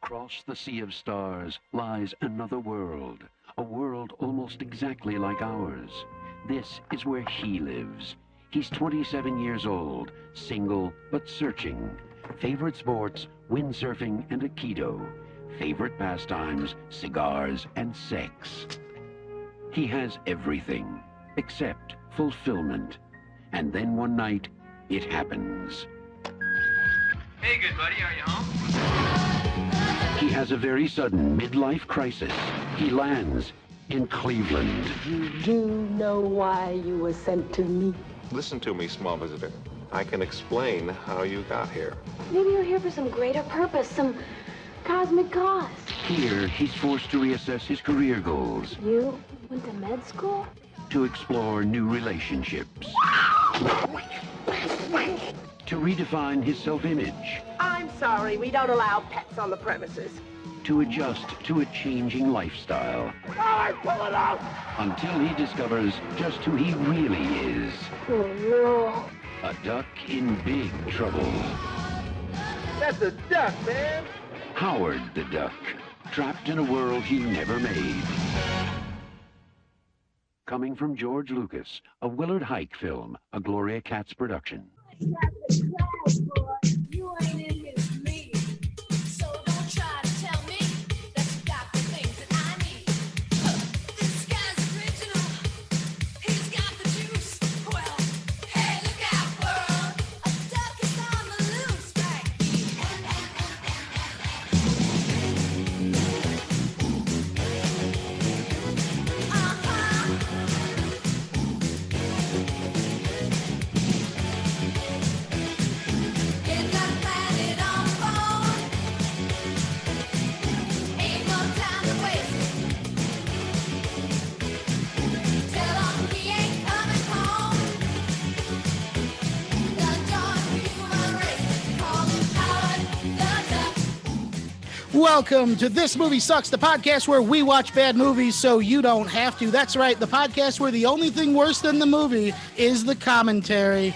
Across the sea of stars lies another world, a world almost exactly like ours. This is where he lives. He's 27 years old, single but searching. Favorite sports, windsurfing and Aikido. Favorite pastimes, cigars and sex. He has everything except fulfillment. And then one night, it happens. Hey, good buddy, are you home? He has a very sudden midlife crisis. He lands in Cleveland. You do know why you were sent to me? Listen to me, small visitor. I can explain how you got here. Maybe you're here for some greater purpose, some cosmic cause. Here, he's forced to reassess his career goals, You went to med school? to explore new relationships, to redefine his self-image, I'm sorry, we don't allow pets on the premises. to adjust to a changing lifestyle. Until he discovers just who he really is. Oh, no. A duck in big trouble. That's a duck, man. Howard the Duck, trapped in a world he never made. Coming from George Lucas, a Willard Hike film, a Gloria Katz production. You ain't in his league, so don't try to tell me that you got the things that I need. This guy's original, he's got the juice. Well, hey, look out, world, a duck is on the loose right Get that planet on board. Ain't no time to waste. Tell him he ain't coming home. The joy human race. Call him Howard the Duck. Welcome to This Movie Sucks, the podcast where we watch bad movies so you don't have to. That's right, the podcast where the only thing worse than the movie is the commentary.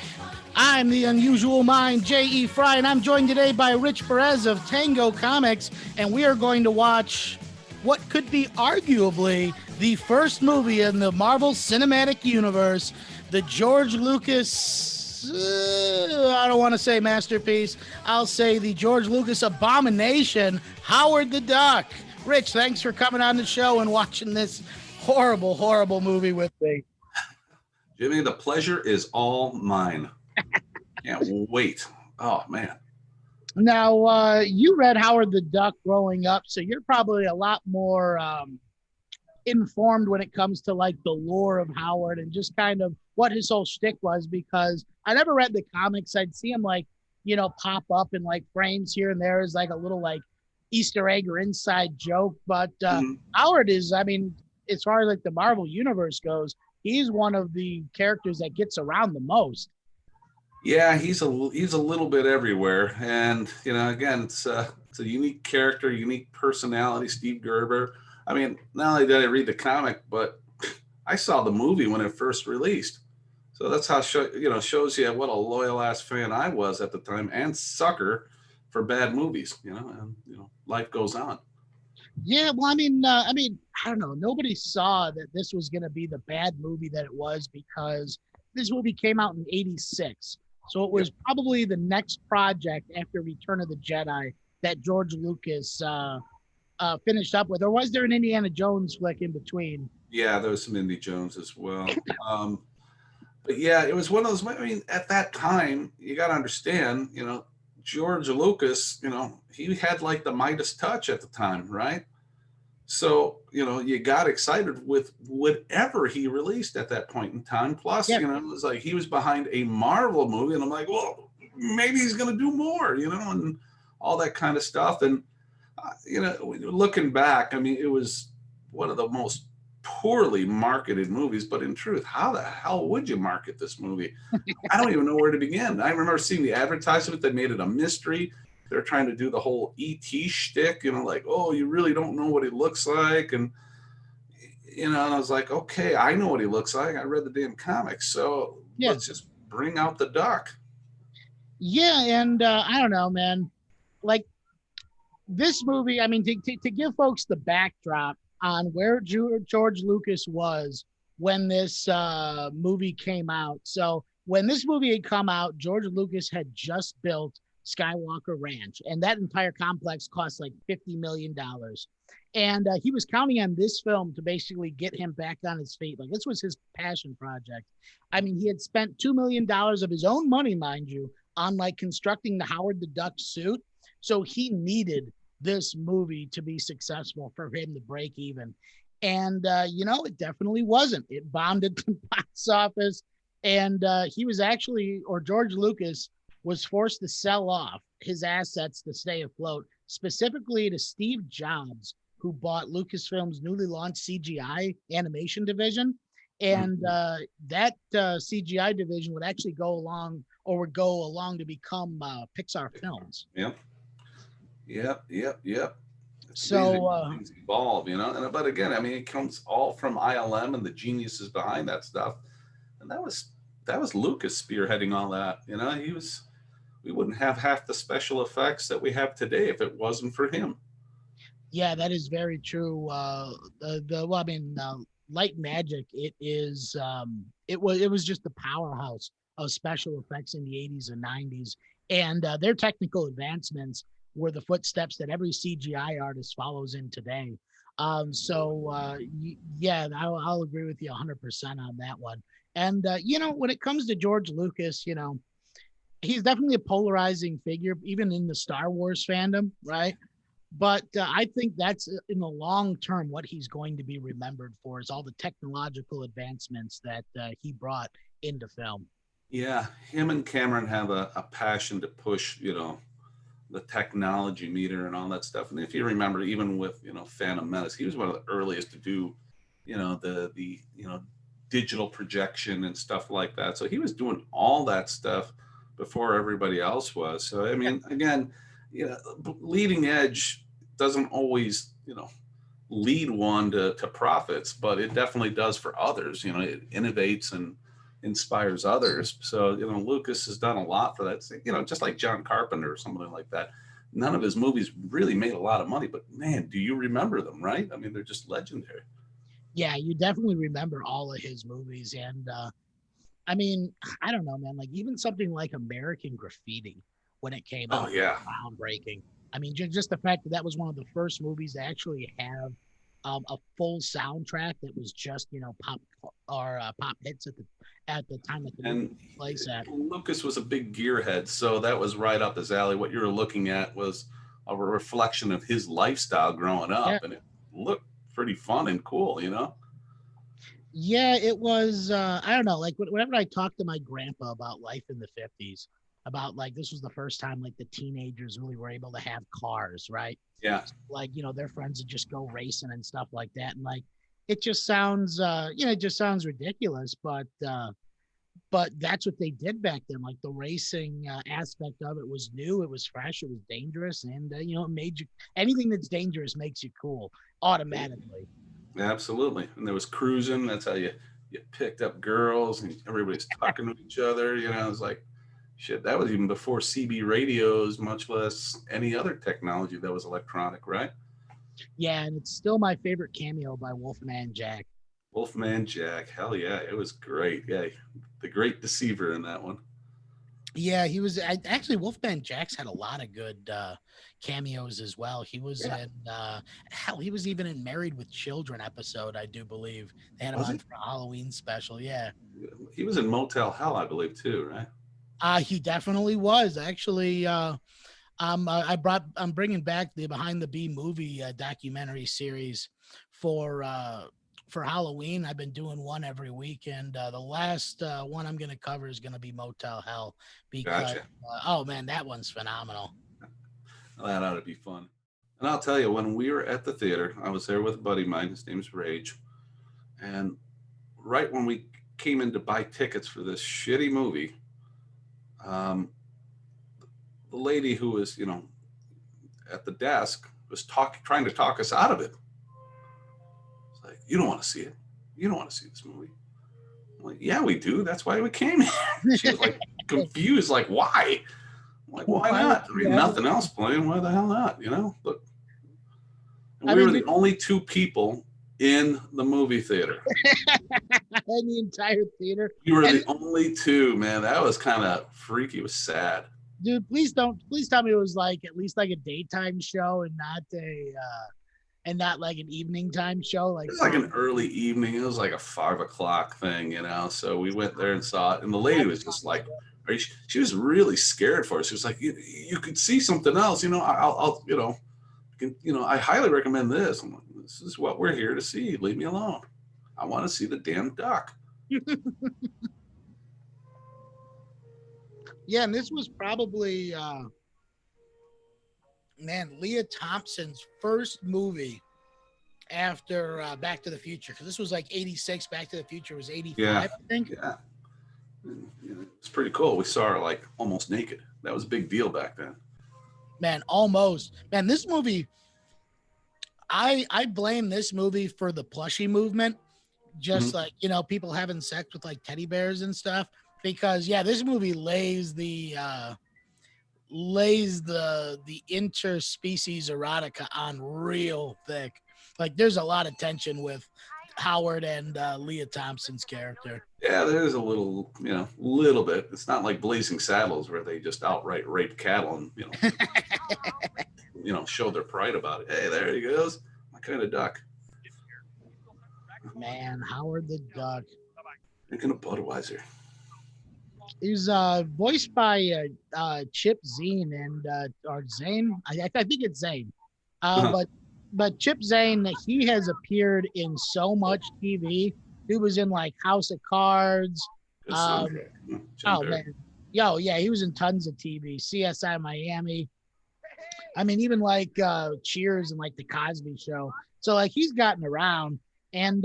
I'm the unusual mind, J.E. Fry, and I'm joined today by Rich Perez of Tango Comics, and we are going to watch what could be arguably the first movie in the Marvel Cinematic Universe, the George Lucas, I don't want to say masterpiece, I'll say the George Lucas abomination, Howard the Duck. Rich, thanks for coming on the show and watching this horrible, horrible movie with me. Jimmy, the pleasure is all mine. Can't wait. Oh, man. Now, you read Howard the Duck growing up, so you're probably a lot more informed when it comes to like the lore of Howard and just kind of what his whole shtick was, because I never read the comics. I'd see him like, you know, pop up in like frames here and there as like a little like Easter egg or inside joke. But Howard is, I mean, as far as like the Marvel universe goes, he's one of the characters that gets around the most. Yeah, he's a little bit everywhere. And, you know, again, it's a unique character, unique personality, Steve Gerber. I mean, not only did I read the comic, but I saw the movie when it first released. So that's how, shows you what a loyal ass fan I was at the time and sucker for bad movies, and, life goes on. Yeah, well, I mean, I don't know. Nobody saw that this was going to be the bad movie that it was, because this movie came out in '86. So it was probably the next project after Return of the Jedi that George Lucas finished up with. Or was there an Indiana Jones flick in between? Yeah, there was some Indy Jones as well. But yeah, it was one of those, I mean, at that time, you got to understand, George Lucas, he had like the Midas touch at the time, right? So, you got excited with whatever he released at that point in time. Plus, it was like he was behind a Marvel movie, and I'm like, well, maybe he's going to do more, and all that kind of stuff. And, looking back, I mean, it was one of the most poorly marketed movies, but in truth, how the hell would you market this movie? I don't even know where to begin. I remember seeing the advertisement. They made it a mystery. They're trying to do the whole E.T. shtick, like, oh, you really don't know what he looks like. And, and I was like, okay, I know what he looks like. I read the damn comics. So let's just bring out the duck. Yeah. And I don't know, man, like this movie, I mean, to give folks the backdrop on where George Lucas was when this movie came out. So when this movie had come out, George Lucas had just built Skywalker Ranch, and that entire complex cost like $50 million. And he was counting on this film to basically get him back on his feet. Like, this was his passion project. I mean, he had spent $2 million of his own money, mind you, on like constructing the Howard the Duck suit. So he needed this movie to be successful for him to break even. And, it definitely wasn't. It bombed at the box office. And he was actually, or George Lucas was forced to sell off his assets to stay afloat, specifically to Steve Jobs, who bought Lucasfilm's newly launched CGI animation division. And that CGI division would actually go along to become Pixar Films. Yep. So things evolve, but again, I mean, it comes all from ILM and the geniuses behind that stuff. And that was Lucas spearheading all that. We wouldn't have half the special effects that we have today if it wasn't for him. Yeah, that is very true. Light Magic, it was just the powerhouse of special effects in the 80s and 90s. And their technical advancements were the footsteps that every CGI artist follows in today. I'll agree with you 100% on that one. And, when it comes to George Lucas, he's definitely a polarizing figure, even in the Star Wars fandom, right? But I think that's in the long term what he's going to be remembered for is all the technological advancements that he brought into film. Yeah, him and Cameron have a passion to push, the technology meter and all that stuff. And if you remember, even with, Phantom Menace, he was one of the earliest to do, the digital projection and stuff like that. So he was doing all that stuff before everybody else was. So, I mean, again, leading edge doesn't always, lead one to profits, but it definitely does for others. It innovates and inspires others. So, Lucas has done a lot for that. Just like John Carpenter or something like that. None of his movies really made a lot of money, but man, do you remember them, right? I mean, they're just legendary. Yeah, you definitely remember all of his movies. And I mean, I don't know, man, like even something like American Graffiti when it came out, groundbreaking. I mean, just the fact that was one of the first movies to actually have a full soundtrack that was just pop hits at the time that the movie plays at. Lucas was a big gearhead, so that was right up his alley. What you were looking at was a reflection of his lifestyle growing up, and it looked pretty fun and cool, Yeah, it was. I don't know. Like whenever I talk to my grandpa about life in the 50s, about like this was the first time like the teenagers really were able to have cars, right? Yeah. Like their friends would just go racing and stuff like that, and like it just sounds, it just sounds ridiculous, but that's what they did back then. Like the racing aspect of it was new, it was fresh, it was dangerous, and it made you anything that's dangerous makes you cool automatically. Absolutely. And there was cruising. That's how you picked up girls and everybody's talking to each other. It was like, shit, that was even before CB radios, much less any other technology that was electronic, right? Yeah, and it's still my favorite cameo by Wolfman Jack. Wolfman Jack. Hell yeah. It was great. Yeah. The great deceiver in that one. Yeah, he was actually Wolfman Jack's had a lot of good cameos as well. He was in he was even in Married with Children episode, I do believe. They had him on for a Halloween special. Yeah. He was in Motel Hell, I believe, too, right? He definitely was. Actually, I'm bringing back the Behind the Bee movie documentary series for Halloween. I've been doing one every week, and the last one I'm going to cover is going to be Motel Hell because oh man, that one's phenomenal. Well, that ought to be fun. And I'll tell you, when we were at the theater, I was there with a buddy of mine. His name's Rage, and right when we came in to buy tickets for this shitty movie, the lady who was, at the desk was trying to talk us out of it. It's like, you don't want to see it. You don't want to see this movie. I'm like, yeah, we do. That's why we came here. She was like confused, like, why? Like, why not? I mean, nothing else playing. Why the hell not? You know, look. And we were the only two people in the movie theater. In the entire theater. You were the only two, man. That was kind of freaky. It was sad. Dude, please tell me it was like at least like a daytime show and not like an evening time show. Like, it was like an early evening. It was like a 5 o'clock thing, you know. So we went there and saw it, and the lady was just like, she was really scared for us. She was like, you could see something else, you know. I'll I highly recommend this. I'm like, this is what we're here to see. Leave me alone. I want to see the damn duck. Yeah, and this was probably Leah Thompson's first movie after Back to the Future, because this was like 86. Back to the Future was 85, I think. Yeah. It's pretty cool. We saw her like almost naked. That was a big deal back then. Man, almost. Man, this movie, I blame this movie for the plushie movement. Just like, you know, people having sex with like teddy bears and stuff. Because this movie lays the interspecies erotica on real thick. Like, there's a lot of tension with Howard and Leah Thompson's character. Yeah, there's a little bit. It's not like Blazing Saddles where they just outright rape cattle and show their pride about it. Hey, there he goes, my kind of duck. Man, Howard the Duck. Drinking a Budweiser. He's voiced by Chip Zane or Zane. I think it's Zane. But Chip Zane, he has appeared in so much TV. He was in like House of Cards. Man. He was in tons of TV. CSI Miami. I mean, even like Cheers and like The Cosby Show. So like he's gotten around. And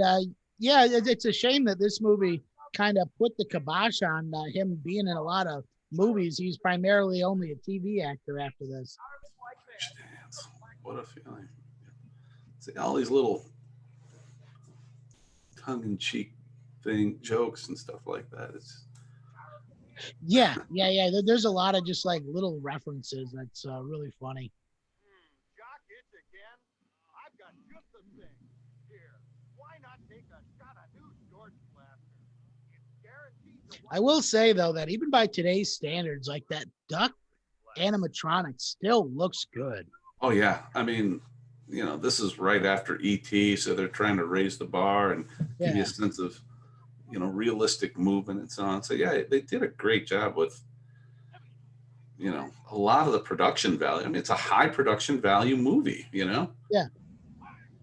it's a shame that this movie kind of put the kibosh on him being in a lot of movies. He's primarily only a TV actor after this. What a feeling. See, all these little tongue-in-cheek jokes and stuff like that. It's yeah. There's a lot of just like little references that's really funny. Jock itch again? I've got just the thing. Here, why not take a shot of new Jordan Blaster? It's guaranteed to... I will say though that even by today's standards, like that duck animatronic still looks good. Oh yeah, I mean, this is right after E.T., so they're trying to raise the bar and give you a sense of, realistic movement and so on. So yeah, they did a great job with, a lot of the production value. I mean, it's a high production value movie, Yeah.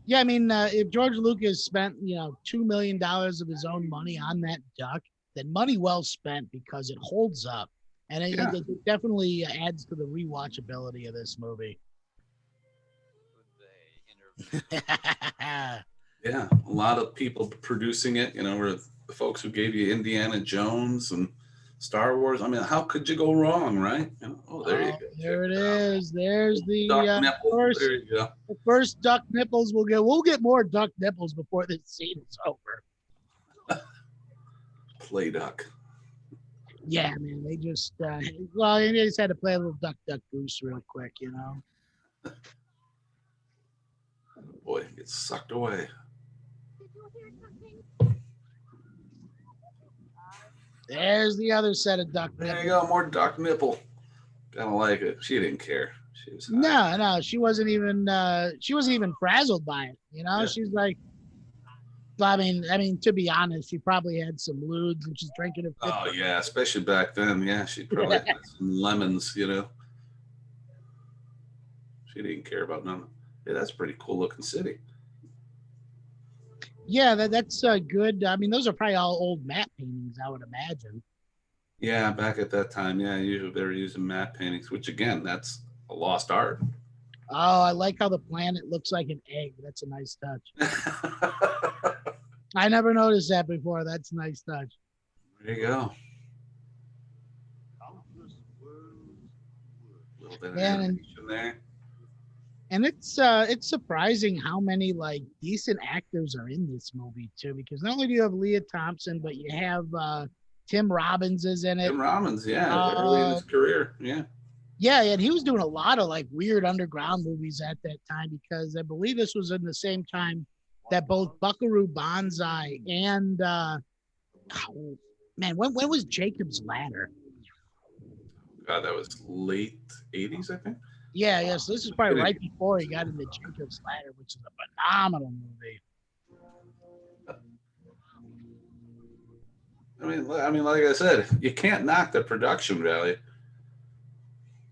Yeah, I mean, if George Lucas spent, $2 million of his own money on that duck, then money well spent because it holds up. And it definitely adds to the rewatchability of this movie. Yeah, a lot of people producing it, were the folks who gave you Indiana Jones and Star Wars. I mean, how could you go wrong, right? There you go. There it is. There's the duck nipple. First, there you go. The first duck nipples we'll get more duck nipples before this scene is over. Play duck. Yeah, man, they just they just had to play a little duck goose real quick, Boy, it gets sucked away. There's the other set of duck There nipples. you go, more duck nipple. Kind of like it. She didn't care. She was no, she wasn't even frazzled by it. Yeah. She's like, I mean, to be honest, she probably had some lewds and she's drinking it. Oh yeah, especially back then. Yeah, she probably had some lemons. She didn't care about none. Yeah, that's a pretty cool looking city. Yeah, that's good. I mean, those are probably all old matte paintings, I would imagine. Yeah, back at that time, usually they were using matte paintings, which again, that's a lost art. Oh, I like how the planet looks like an egg. That's a nice touch. I never noticed that before. That's a nice touch. There you go. A little bit of animation there. And it's surprising how many like decent actors are in this movie too, because not only do you have Leah Thompson, but you have Tim Robbins is in it. Tim Robbins, early in his career, yeah. Yeah, and he was doing a lot of like weird underground movies at that time because I believe this was in the same time that both Buckaroo Banzai and oh, man, when was Jacob's Ladder? God, that was late 80s, I think. Yeah, yeah. So this is probably Kidding. right before he got into Jacob's Ladder, which is a phenomenal movie. I mean, like I said, you can't knock the production value.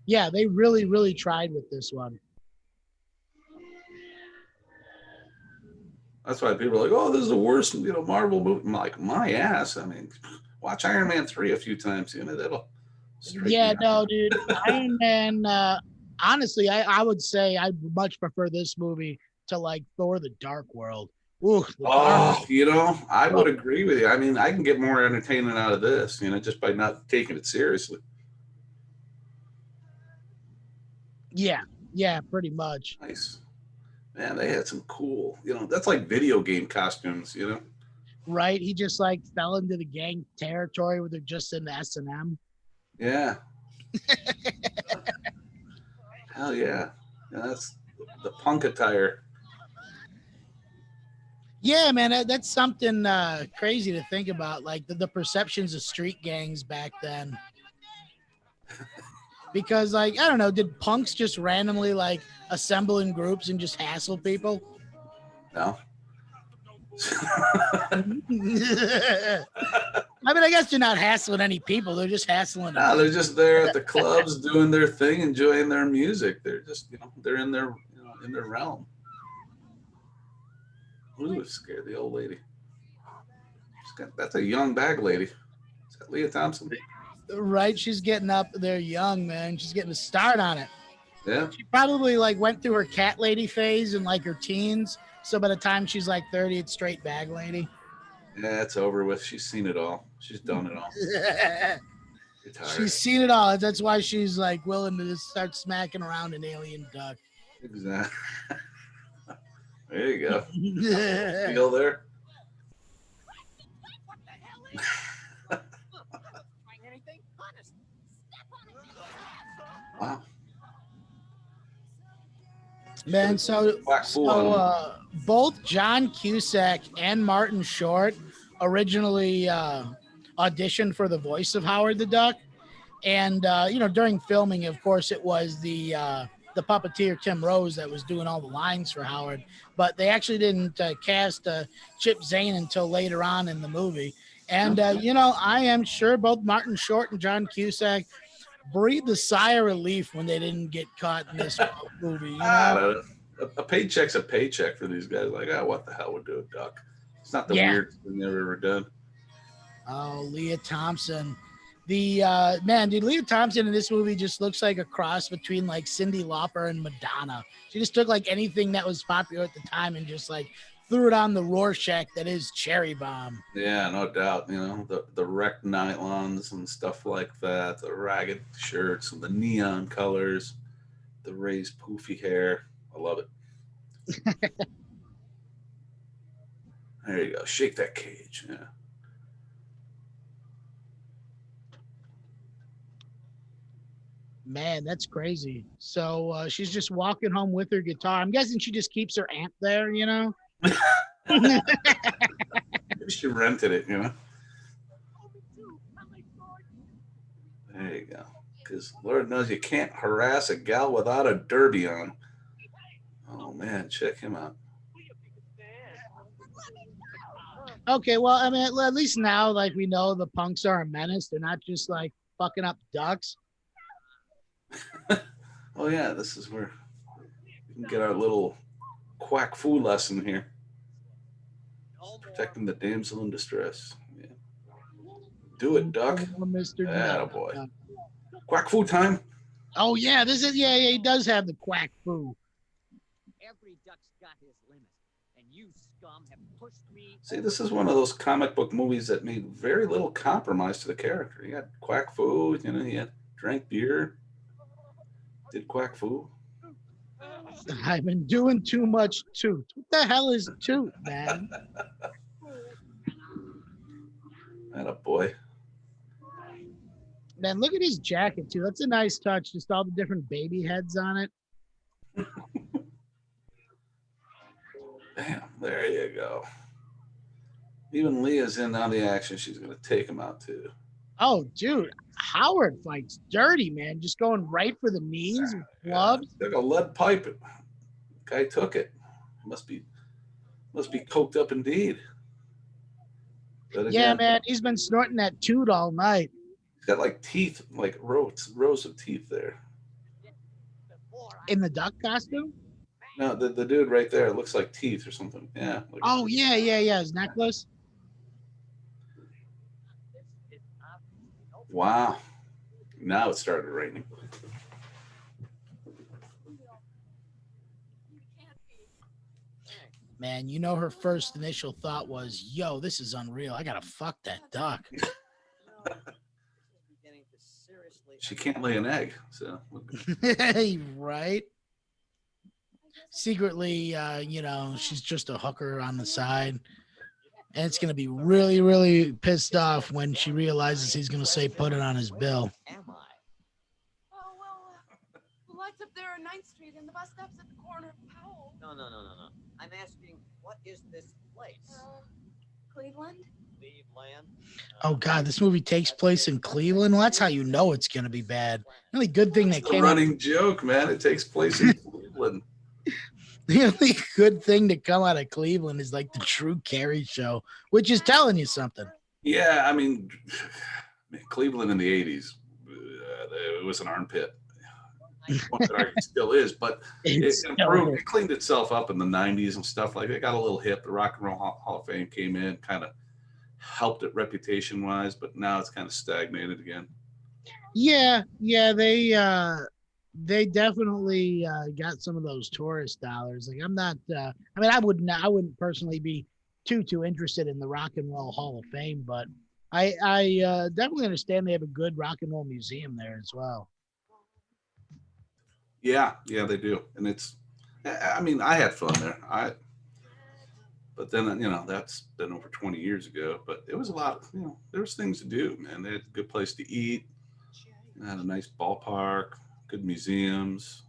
Yeah, they really, really tried with this one. That's why people are like, "Oh, this is the worst, Marvel movie." I'm like, my ass. I mean, watch Iron Man 3 a few times, that'll straighten Yeah, you no, out. dude. Iron Man, honestly, I would say I much prefer this movie to like Thor the Dark World. Ooh, the Dark Oh, I would World. agree with you. I mean, I can get more entertainment out of this, just by not taking it seriously. Yeah, pretty much. Nice. Man, they had some cool, that's like video game costumes. Right? He just like fell into the gang territory where they're just in the S&M. Yeah. Hell yeah. That's the punk attire. Yeah, man, that's something crazy to think about. Like the perceptions of street gangs back then. Because, like, I don't know, did punks just randomly like assemble in groups and just hassle people? No. I mean, I guess they're not hassling any people; they're just hassling. No, they're just there at the clubs doing their thing, enjoying their music. They're just, they're in their, in their realm. Who was scared? The old lady. That's a young bag lady. Is that Leah Thompson? Right? She's getting up there young, man. She's getting a start on it. Yeah. She probably like went through her cat lady phase in like her teens. So by the time she's like 30, it's straight bag lady. Yeah, it's over with. She's seen it all. She's done it all. She's seen it all. That's why she's like willing to just start smacking around an alien duck. Exactly. There you go. Feel there? Wow. Man, so both John Cusack and Martin Short originally auditioned for the voice of Howard the Duck. And, during filming, of course, it was the puppeteer Tim Rose that was doing all the lines for Howard. But they actually didn't cast Chip Zane until later on in the movie. And, I am sure both Martin Short and John Cusack breathed a sigh of relief when they didn't get caught in this movie. A paycheck's a paycheck for these guys. Like, what the hell would do a duck? It's not the weirdest thing they've ever done. Oh, Leah Thompson. The man, dude, Leah Thompson in this movie just looks like a cross between like Cyndi Lauper and Madonna. She just took like anything that was popular at the time and just like threw it on the Rorschach that is Cherry Bomb. Yeah, no doubt. The wrecked nylons and stuff like that, the ragged shirts and the neon colors, the raised poofy hair. I love it. There you go. Shake that cage. Yeah. Man, that's crazy. So she's just walking home with her guitar. I'm guessing she just keeps her amp there, Maybe she rented it, There you go. Because Lord knows you can't harass a gal without a derby on. Oh, man, check him out. Okay, well, I mean, at least now, like, we know the punks are a menace. They're not just, like, fucking up ducks. Oh, yeah, this is where we can get our little quack foo lesson here. Protecting the damsel in distress. Yeah. Do it, duck. Mr. Boy. Quack foo time. Oh, yeah, he does have the quack foo. Every duck's got his limit, and you scum have pushed me. See, this is one of those comic book movies that made very little compromise to the character. You had quack foo, he had drank beer, did quack foo. I've been doing too much toot. What the hell is toot, man? Atta boy. Man, look at his jacket too. That's a nice touch. Just all the different baby heads on it. Bam, there you go. Even Leah's in on the action. She's gonna take him out too. Oh, dude, Howard fights dirty, man. Just going right for the knees with gloves. Took a lead pipe. Guy took it. Must be coked up indeed. But Yeah, again, man, he's been snorting that toot all night. he's got like teeth, like rows of teeth there. In the duck costume? No, the dude right there looks like teeth or something. Yeah. Like, Oh, yeah. His necklace. wow. Now it started raining. Man, you know her first initial thought was, yo, this is unreal. I gotta fuck that duck. She can't lay an egg, so Right? Secretly, she's just a hooker on the side. And it's gonna be really, really pissed off when she realizes he's gonna say put it on his bill. Am I? Oh, well, the lights up there on 9th Street and the bus stop's at the corner of Powell. No. I'm asking, what is this place? Cleveland? Cleveland? Oh god, this movie takes place in Cleveland. Well, that's how you know it's gonna be bad. The only good thing that it's a came running joke, man. It takes place in Cleveland. The only good thing to come out of Cleveland is like the Drew Carey show, which is telling you something. Yeah, I mean, Cleveland in the 80s, it was an armpit. One could argue it still is, but it improved. It cleaned itself up in the 90s and stuff like that. It got a little hip. The Rock and Roll Hall of Fame came in, kind of helped it reputation-wise, but now it's kind of stagnated again. Yeah, they definitely got some of those tourist dollars. Like I'm not. I wouldn't personally be too interested in the Rock and Roll Hall of Fame, but I definitely understand they have a good rock and roll museum there as well. Yeah, they do, and it's. I mean, I had fun there. But then that's been over 20 years ago. But it was a lot. There was things to do, man. They had a good place to eat. They had a nice ballpark. Good museums.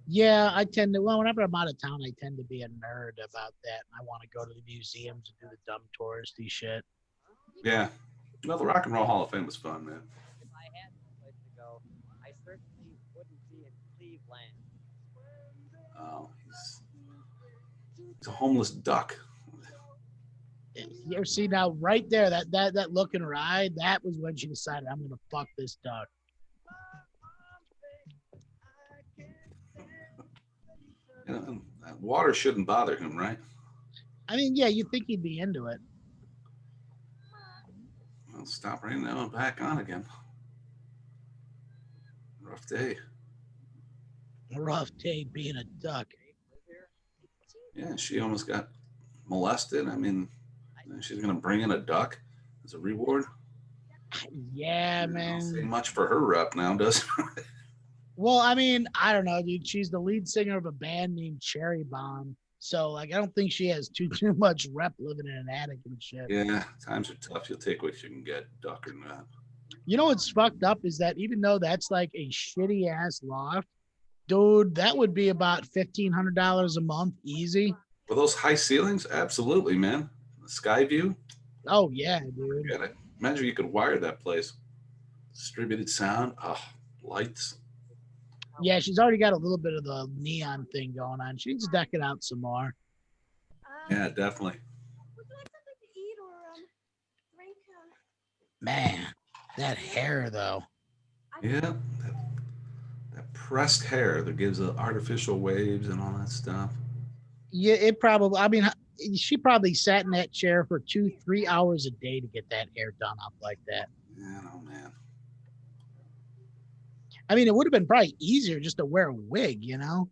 Yeah, I tend to. Well, whenever I'm out of town, I tend to be a nerd about that. I want to go to the museums and do the dumb touristy shit. Yeah. Well, the Rock and Roll Hall of Fame was fun, man. If I had no place to go, I certainly wouldn't be in Cleveland. Oh, he's a homeless duck. You ever see now right there that look in her eye? That was when she decided I'm gonna fuck this duck. Water shouldn't bother him, right? I mean, yeah, you'd think he'd be into it. Well, stop raining now and back on again. Rough day. Rough day being a duck. Yeah, she almost got molested. I mean, she's gonna bring in a duck as a reward. Yeah, man. Don't say much for her rep now, does it? Well, I mean, I don't know, dude. She's the lead singer of a band named Cherry Bomb. So, like, I don't think she has too much rep living in an attic and shit. Yeah, times are tough. You'll take what you can get, duck or not. You know what's fucked up is that even though that's like a shitty ass loft, dude, that would be about $1,500 a month easy. For those high ceilings, absolutely, man. The sky view. Oh yeah, dude. Forget it. Imagine you could wire that place. Distributed sound. Oh, lights. Yeah, she's already got a little bit of the neon thing going on. She needs to deck it out some more. Yeah, definitely. Would you like something to eat or drink? Man, that hair though. Yeah, that pressed hair that gives the artificial waves and all that stuff. Yeah, it probably. I mean, she probably sat in that chair for 2-3 hours a day to get that hair done up like that. Yeah, oh man. I mean, it would have been probably easier just to wear a wig, you know?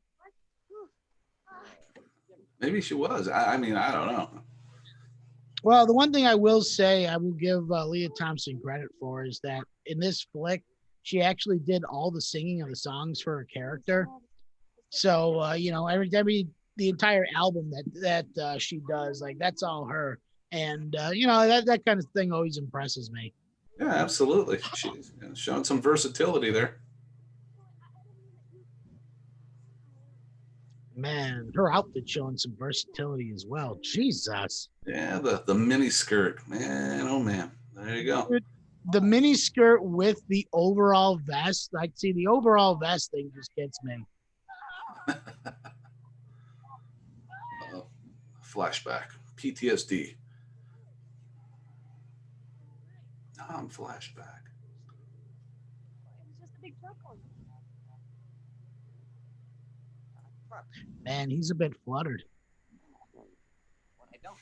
Maybe she was. I mean, I don't know. Well, the one thing I will say, I will give Leah Thompson credit for is that in this flick, she actually did all the singing of the songs for her character. So, the entire album that she does, like, that's all her. And, that kind of thing always impresses me. Yeah, absolutely. She's showing some versatility there. Man, her outfit showing some versatility as well. Jesus. Yeah, the mini skirt, man. Oh man, there you go. Dude, the mini skirt with the overall vest. Like, see, the overall vest thing just gets me. Flashback, PTSD. Flashback. Man, he's a bit fluttered. I don't.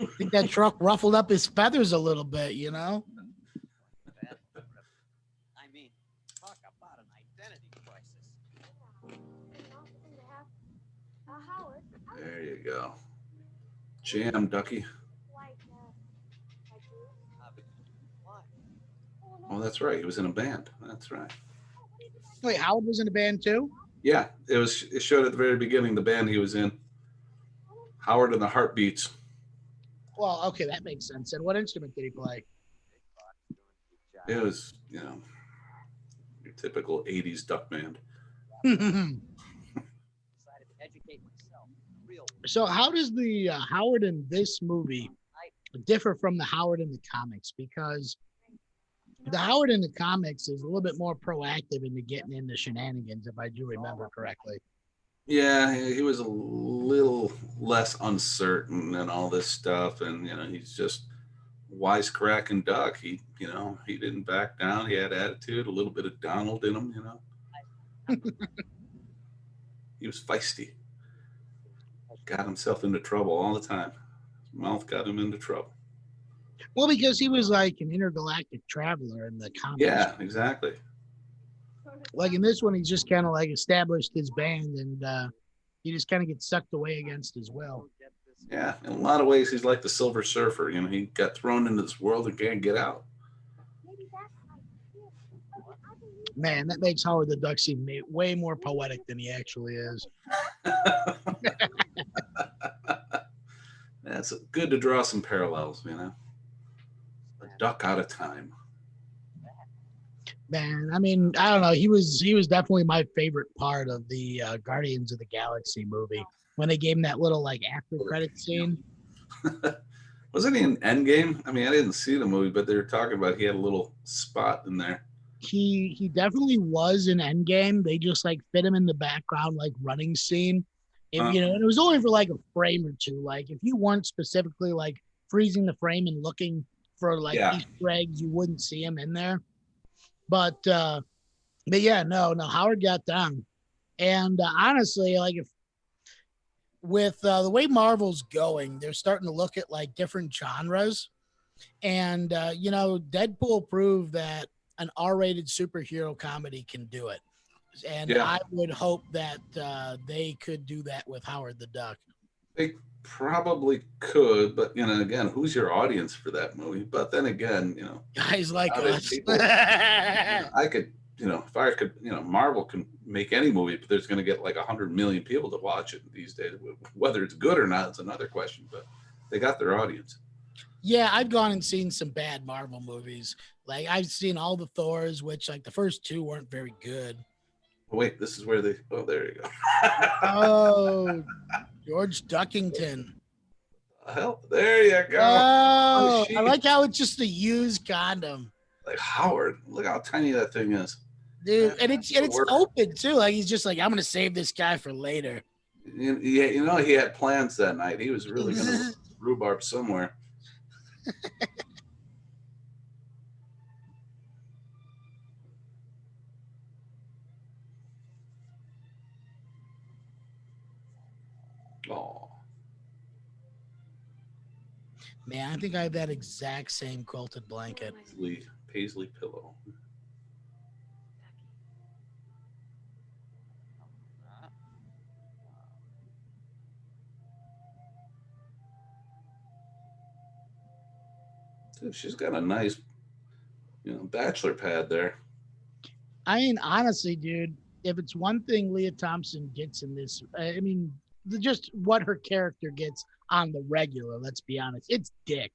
I think that truck ruffled up his feathers a little bit, you know? I mean, talk about an identity crisis. There you go. Jam, Ducky. Why? Oh, that's right. He was in a band. That's right. Wait, Howard was in the band too? Yeah, it showed at the very beginning the band he was in. Howard and the Heartbeats. Well, okay, that makes sense. And what instrument did he play? It was, your typical 80s duck band. Decided to educate myself. Real. So how does the Howard in this movie differ from the Howard in the comics? Because the Howard in the comics is a little bit more proactive into getting into shenanigans, if I do remember correctly. Yeah, he was a little less uncertain and all this stuff, and he's just wisecracking duck. He didn't back down. He had attitude, a little bit of Donald in him. He was feisty. Got himself into trouble all the time. His mouth got him into trouble. Well, because he was like an intergalactic traveler in the comics. Yeah, exactly. Like in this one, he's just kind of like established his band, and he just kind of gets sucked away against his will. Yeah, in a lot of ways, he's like the Silver Surfer. He got thrown into this world and can't get out. Man, that makes Howard the Duck seem way more poetic than he actually is. That's good to draw some parallels, A duck out of time. Man, I mean, I don't know. He was definitely my favorite part of the Guardians of the Galaxy movie when they gave him that little like after credit scene. Wasn't he in Endgame? I mean, I didn't see the movie, but they were talking about he had a little spot in there. He definitely was in Endgame. They just like fit him in the background like running scene. And, and it was only for like a frame or two. Like if you weren't specifically like freezing the frame and looking for like Easter eggs, you wouldn't see him in there. But yeah, no, Howard got down. And honestly, like if with the way Marvel's going, they're starting to look at like different genres. And, Deadpool proved that an R-rated superhero comedy can do it. And I would hope that they could do that with Howard the Duck. They probably could, but again, who's your audience for that movie? But then again, guys like us. I could, if I could, Marvel can make any movie, but there's going to get like 100 million people to watch it these days. Whether it's good or not is another question, but they got their audience. Yeah, I've gone and seen some bad Marvel movies. Like I've seen all the Thors, which like the first two weren't very good. Wait, this is where they. Oh, there you go. Oh, George Duckington. Hell, there you go. Oh, I like how it's just a used condom. Like Howard, look how tiny that thing is, dude. And it's open too. Like he's just like, I'm gonna save this guy for later. Yeah, he had plans that night. He was really gonna rhubarb somewhere. Oh. Man, I think I have that exact same quilted blanket. Paisley pillow. Dude, she's got a nice, bachelor pad there. I mean, honestly, dude, if it's one thing Leah Thompson gets in this, I mean, just what her character gets on the regular, let's be honest, it's dick.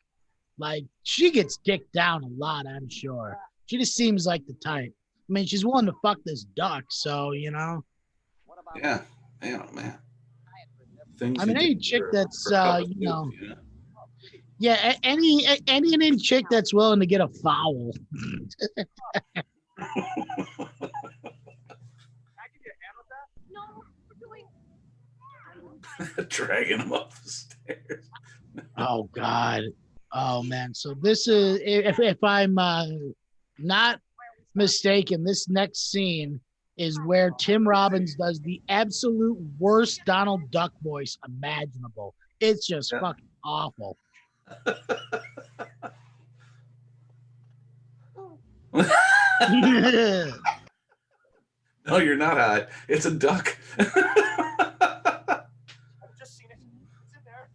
Like, she gets dicked down a lot, I'm sure. She just seems like the type. I mean, she's willing to fuck this duck, so, you know. Yeah, man, oh man. Things I you mean, do any chick that's, for a cup of you soup, know, you know? yeah, any chick that's willing to get a foul. No, we're doing. Dragging him up the stairs. Oh God. Oh man. So this is if I'm not mistaken, this next scene is where Tim Robbins does the absolute worst Donald Duck voice imaginable. It's just Yeah. fucking awful. No, you're not high. It's a duck. I've just seen it. It's in there.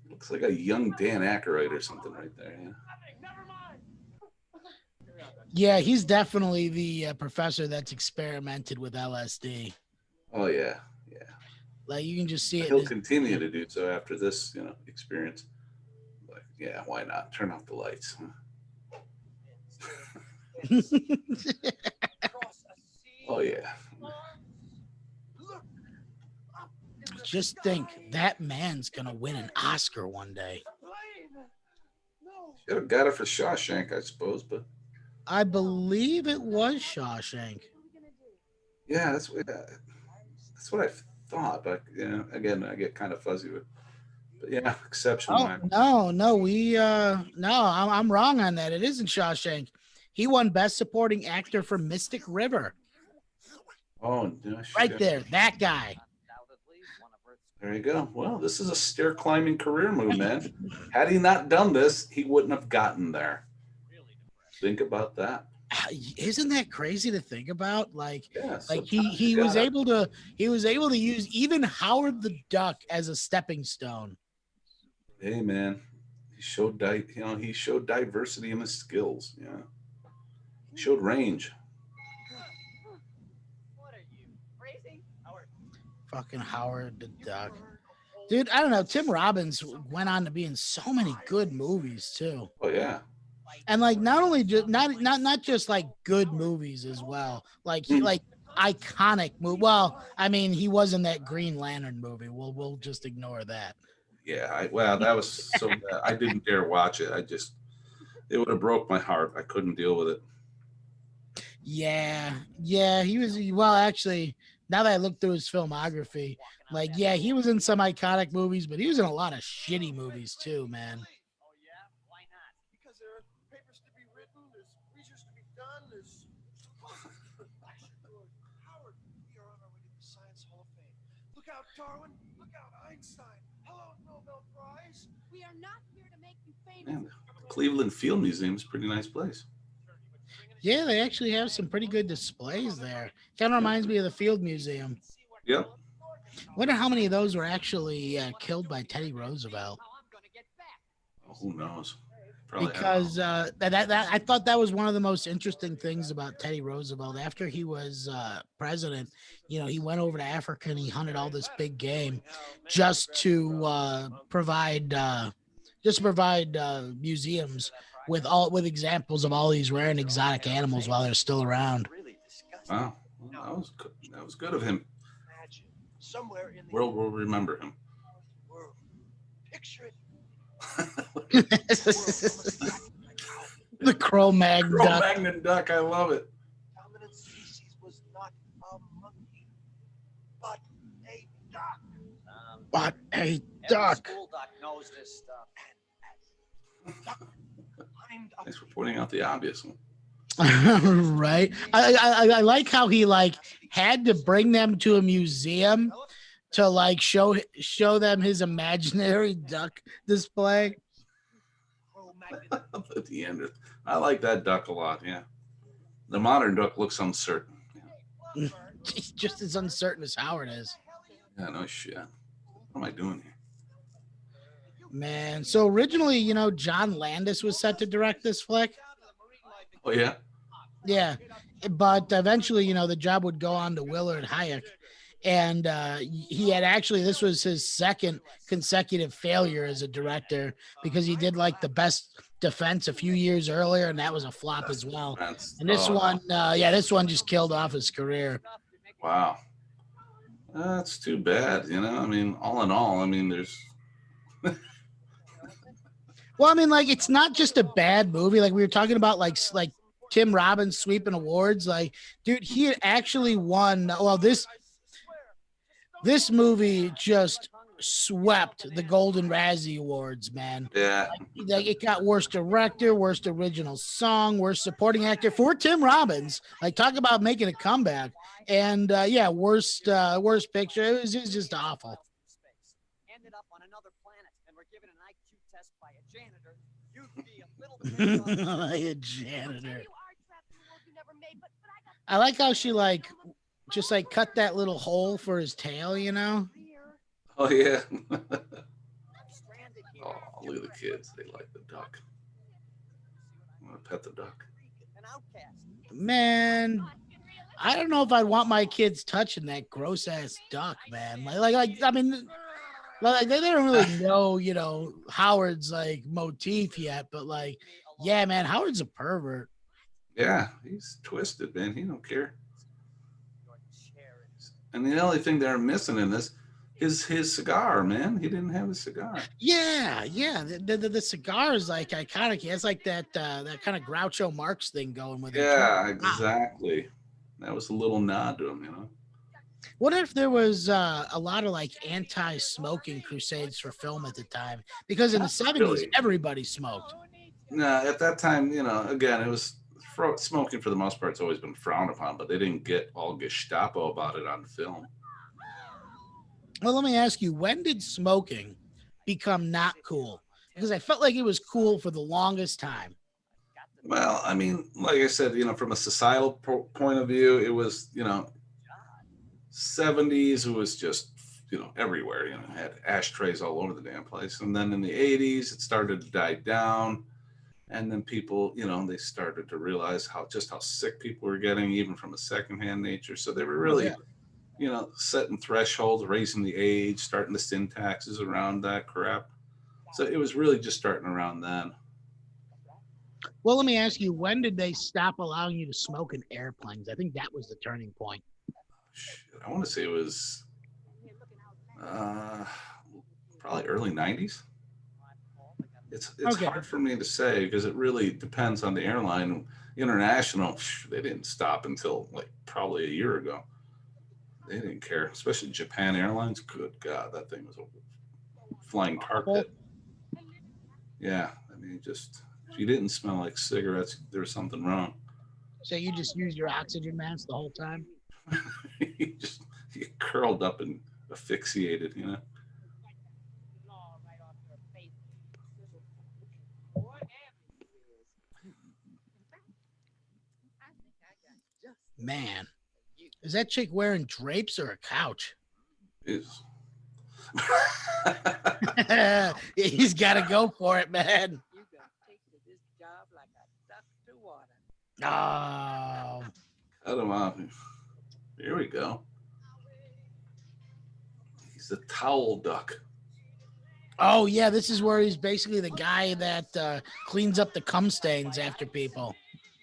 Looks like a young Dan Aykroyd or something right there. Yeah. Never mind. Yeah, he's definitely the professor that's experimented with LSD. Oh yeah, yeah. Like you can just see it. He'll continue to do so after this, experience. Like, yeah, why not? Turn off the lights. Oh yeah. Just think that man's gonna win an Oscar one day. Should have got it for Shawshank, I suppose, but I believe it was Shawshank. yeah, that's what I thought. But again, I get kind of fuzzy with. But yeah, exceptional. Oh no, I'm wrong on that. It isn't Shawshank. He won Best Supporting Actor for Mystic River. Oh, no, Right shit. there, that guy. There you go. Well, this is a stair climbing career move, man. Had he not done this, he wouldn't have gotten there. Think about that. Isn't that crazy to think about? Like So he was able to use even Howard the Duck as a stepping stone. Hey man, he showed he showed diversity in his skills. Yeah, he showed range. What are you, crazy? Howard. Fucking Howard the Duck. Dude, I don't know. Tim Robbins went on to be in so many good movies too. Oh yeah. And like not only just not just like good movies as well. Like he like iconic movie. Well, I mean, he was in that Green Lantern movie. We'll just ignore that. Yeah, that was so bad. I didn't dare watch it. It would have broke my heart. I couldn't deal with it. Yeah, he was. Well, actually, now that I look through his filmography, like, yeah, he was in some iconic movies, but he was in a lot of shitty movies too, man. Oh yeah? Why not? Because there are papers to be written, there's research to be done, there's. Howard, we are on our way to the Science Hall of Fame. Look out, Darwin. Look out, Einstein. Hello, Nobel Prize. We are not here to make you famous. Man, the Cleveland Field Museum is a pretty nice place. Yeah, they actually have some pretty good displays there. Kind of reminds me of the Field Museum. Yep. Wonder how many of those were actually killed by Teddy Roosevelt. Oh, who knows? Probably Because that I thought that was one of the most interesting things about Teddy Roosevelt. After he was president, he went over to Africa and he hunted all this big game just to provide museums with examples of all these rare and exotic animals while they're still around. Wow, well, that was good of him. Somewhere in the World will remember him. world. Picture it. The Cro-Magnon duck. Cro-Magnon duck, I love it. Dominant species was not a monkey, but a duck. But a Every duck. school duck knows this stuff. Thanks for pointing out the obvious one. Right. I like how he had to bring them to a museum to show them his imaginary duck display. At the end, I like that duck a lot. Yeah, the modern duck looks uncertain. Yeah, He's just as uncertain as Howard is. yeah, no shit. What am I doing here? Man, so originally, John Landis was set to direct this flick. Oh yeah. Yeah, but eventually, the job would go on to Willard Hayek. And he had actually, this was his second consecutive failure as a director, because he did like The Best Defense a few years earlier, and that was a flop as well. And this one, this one just killed off his career. Wow. That's too bad. I mean, all in all, I mean, there's. Well, I mean, like, it's not just a bad movie. Like we were talking about, like Tim Robbins sweeping awards. Like, dude, he had actually won. Well, this movie just swept the Golden Razzie Awards, man. Yeah. Like, it got worst director, worst original song, worst supporting actor for Tim Robbins. Like, talk about making a comeback. And worst picture. It was just awful. Ended up on another planet and were given an IQ test by a janitor. You'd be a little Like a janitor. I like how she just cut that little hole for his tail, Oh, yeah. Oh, look at the kids. They like the duck. I want to pet the duck. Man, I don't know if I'd want my kids touching that gross ass duck, man. I mean, like, they don't really know, Howard's like motif yet, but like, yeah, man, Howard's a pervert. Yeah, he's twisted, man. He don't care. And the only thing they're missing in this is his cigar, man. He didn't have a cigar. Yeah. The cigar is like iconic. He has like that kind of Groucho Marx thing going with it. Yeah, exactly. That was a little nod to him, What if there was a lot of like anti-smoking crusades for film at the time? Because in the 70s, everybody smoked. No, at that time, again, it was smoking for the most part. It's always been frowned upon, but they didn't get all Gestapo about it on film. Well, let me ask you, when did smoking become not cool? Because I felt like it was cool for the longest time. Well, I mean, like I said, from a societal point of view, it was, 70s, it was just, everywhere, had ashtrays all over the damn place. And then in the 80s, it started to die down. And then people, they started to realize how sick people were getting, even from a secondhand nature. So they were really, setting thresholds, raising the age, starting the syntaxes around that crap. So it was really just starting around then. Well, let me ask you, when did they stop allowing you to smoke in airplanes? I think that was the turning point. Shit, I want to say it was probably early 90s. It's okay. Hard for me to say because it really depends on the airline. International, they didn't stop until like probably a year ago. They didn't care, especially Japan Airlines. Good God, that thing was a flying tar pit. Yeah, I mean, just if you didn't smell like cigarettes, there was something wrong. So you just used your oxygen mask the whole time? you curled up and asphyxiated, Man, is that chick wearing drapes or a couch? Is. He's got to go for it, man. Oh. Cut him off. Here we go. He's a towel duck. Oh, yeah, this is where he's basically the guy that cleans up the cum stains after people.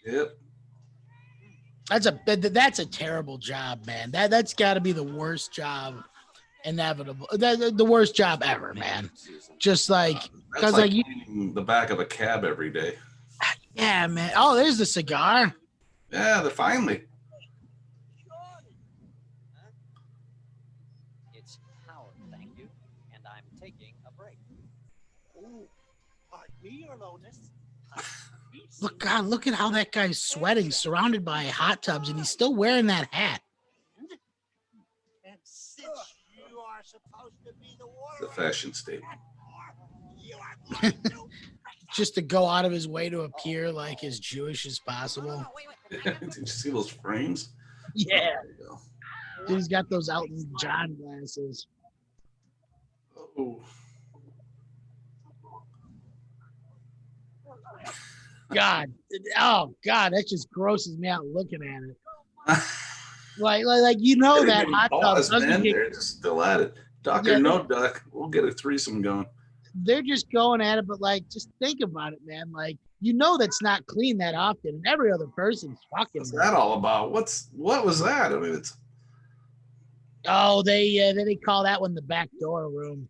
Yep. That's a terrible job, man. That's got to be the worst job, inevitable. The worst job ever, man. Just like because like cleaning the back of a cab every day. Yeah, man. Oh, there's the cigar. Yeah, they're finally. It's Howard, thank you, and I'm taking a break. Oh, me aloneness. Look, God, look at how that guy's sweating, surrounded by hot tubs, and he's still wearing that hat. And since you are supposed to be the water, the fashion statement. Just to go out of his way to appear like as Jewish as possible. Did you see those frames? Yeah. Oh, dude, he's got those Elton John glasses. Oh. God. Oh, God. That just grosses me out looking at it. Like you know They that didn't even hot tub pause, doesn't man. get. They're just still at it. Duck Yeah, or no duck, we'll get a threesome going. they're just going at it, but like, just think about it, man. Like, you know, that's not clean that often, and every other person's fucking. What's that all about? What was that? I mean, it's Oh, they call that one the back door room.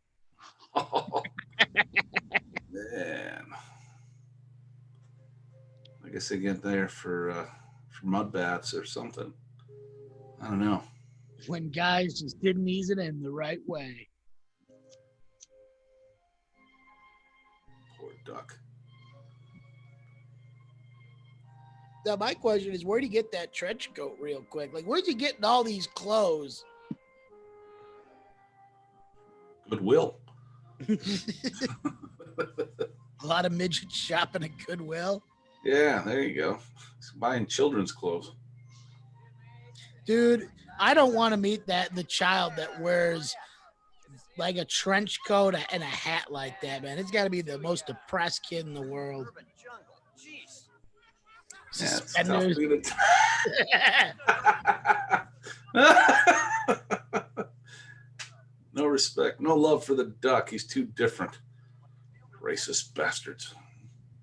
oh man. I guess they get there for mud baths or something. I don't know. When guys just didn't ease it in the right way. Poor duck. Now, my question is, where'd he get that trench coat real quick? Like, where'd you getting all these clothes? Goodwill. A lot of midgets shopping at Goodwill. Yeah, there you go. He's buying children's clothes. Dude, I don't want to meet the child that wears like a trench coat and a hat like that, man. It's got to be the most depressed kid in the world. Urban jungle. Jeez. Yeah, it's Suspenders. tough to- No respect, no love for the duck. He's too different. Racist bastards.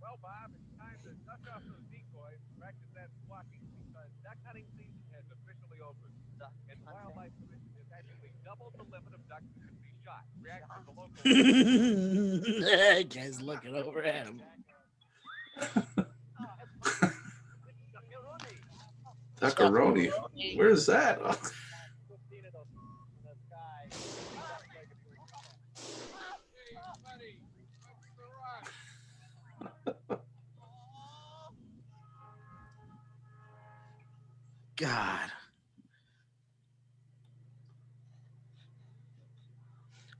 Well, Bob, it's time to duck off those decoys and practice that squawking because duck hunting season has officially opened. And Wildlife Commission has actually doubled the limit of ducks that can be shot. React to the local. That guy's looking over at him. Duckaroni. Where's that? Oh, God.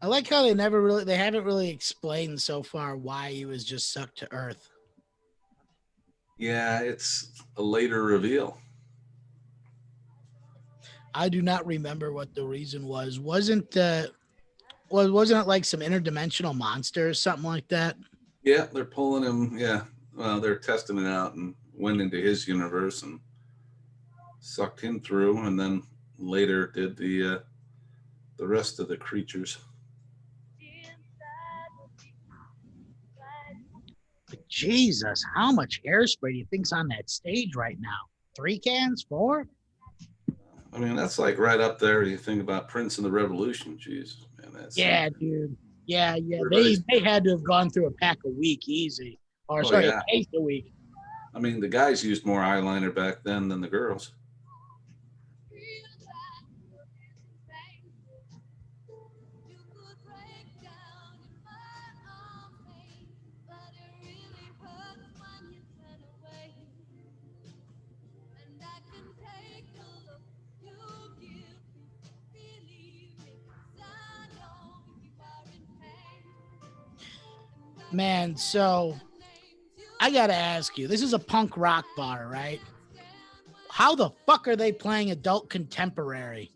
I like how they haven't really explained so far why he was just sucked to earth. yeah, it's a later reveal. I do not remember what the reason was. Wasn't it like some interdimensional monster or something like that? Yeah, they're pulling him. Yeah, well, they're testing it out and went into his universe and sucked him through, and then later did the rest of the creatures. But Jesus, how much hairspray do you think's on that stage right now? 3 cans? 4? I mean, that's like right up there. You think about Prince and the Revolution. Jeez, man, that's Yeah, dude. Yeah. Everybody's- They had to have gone through a pack a week easy. Or Oh, sorry, yeah. a case a week. I mean, the guys used more eyeliner back then than the girls. Man, so I gotta ask you, this is a punk rock bar, right? How the fuck are they playing adult contemporary?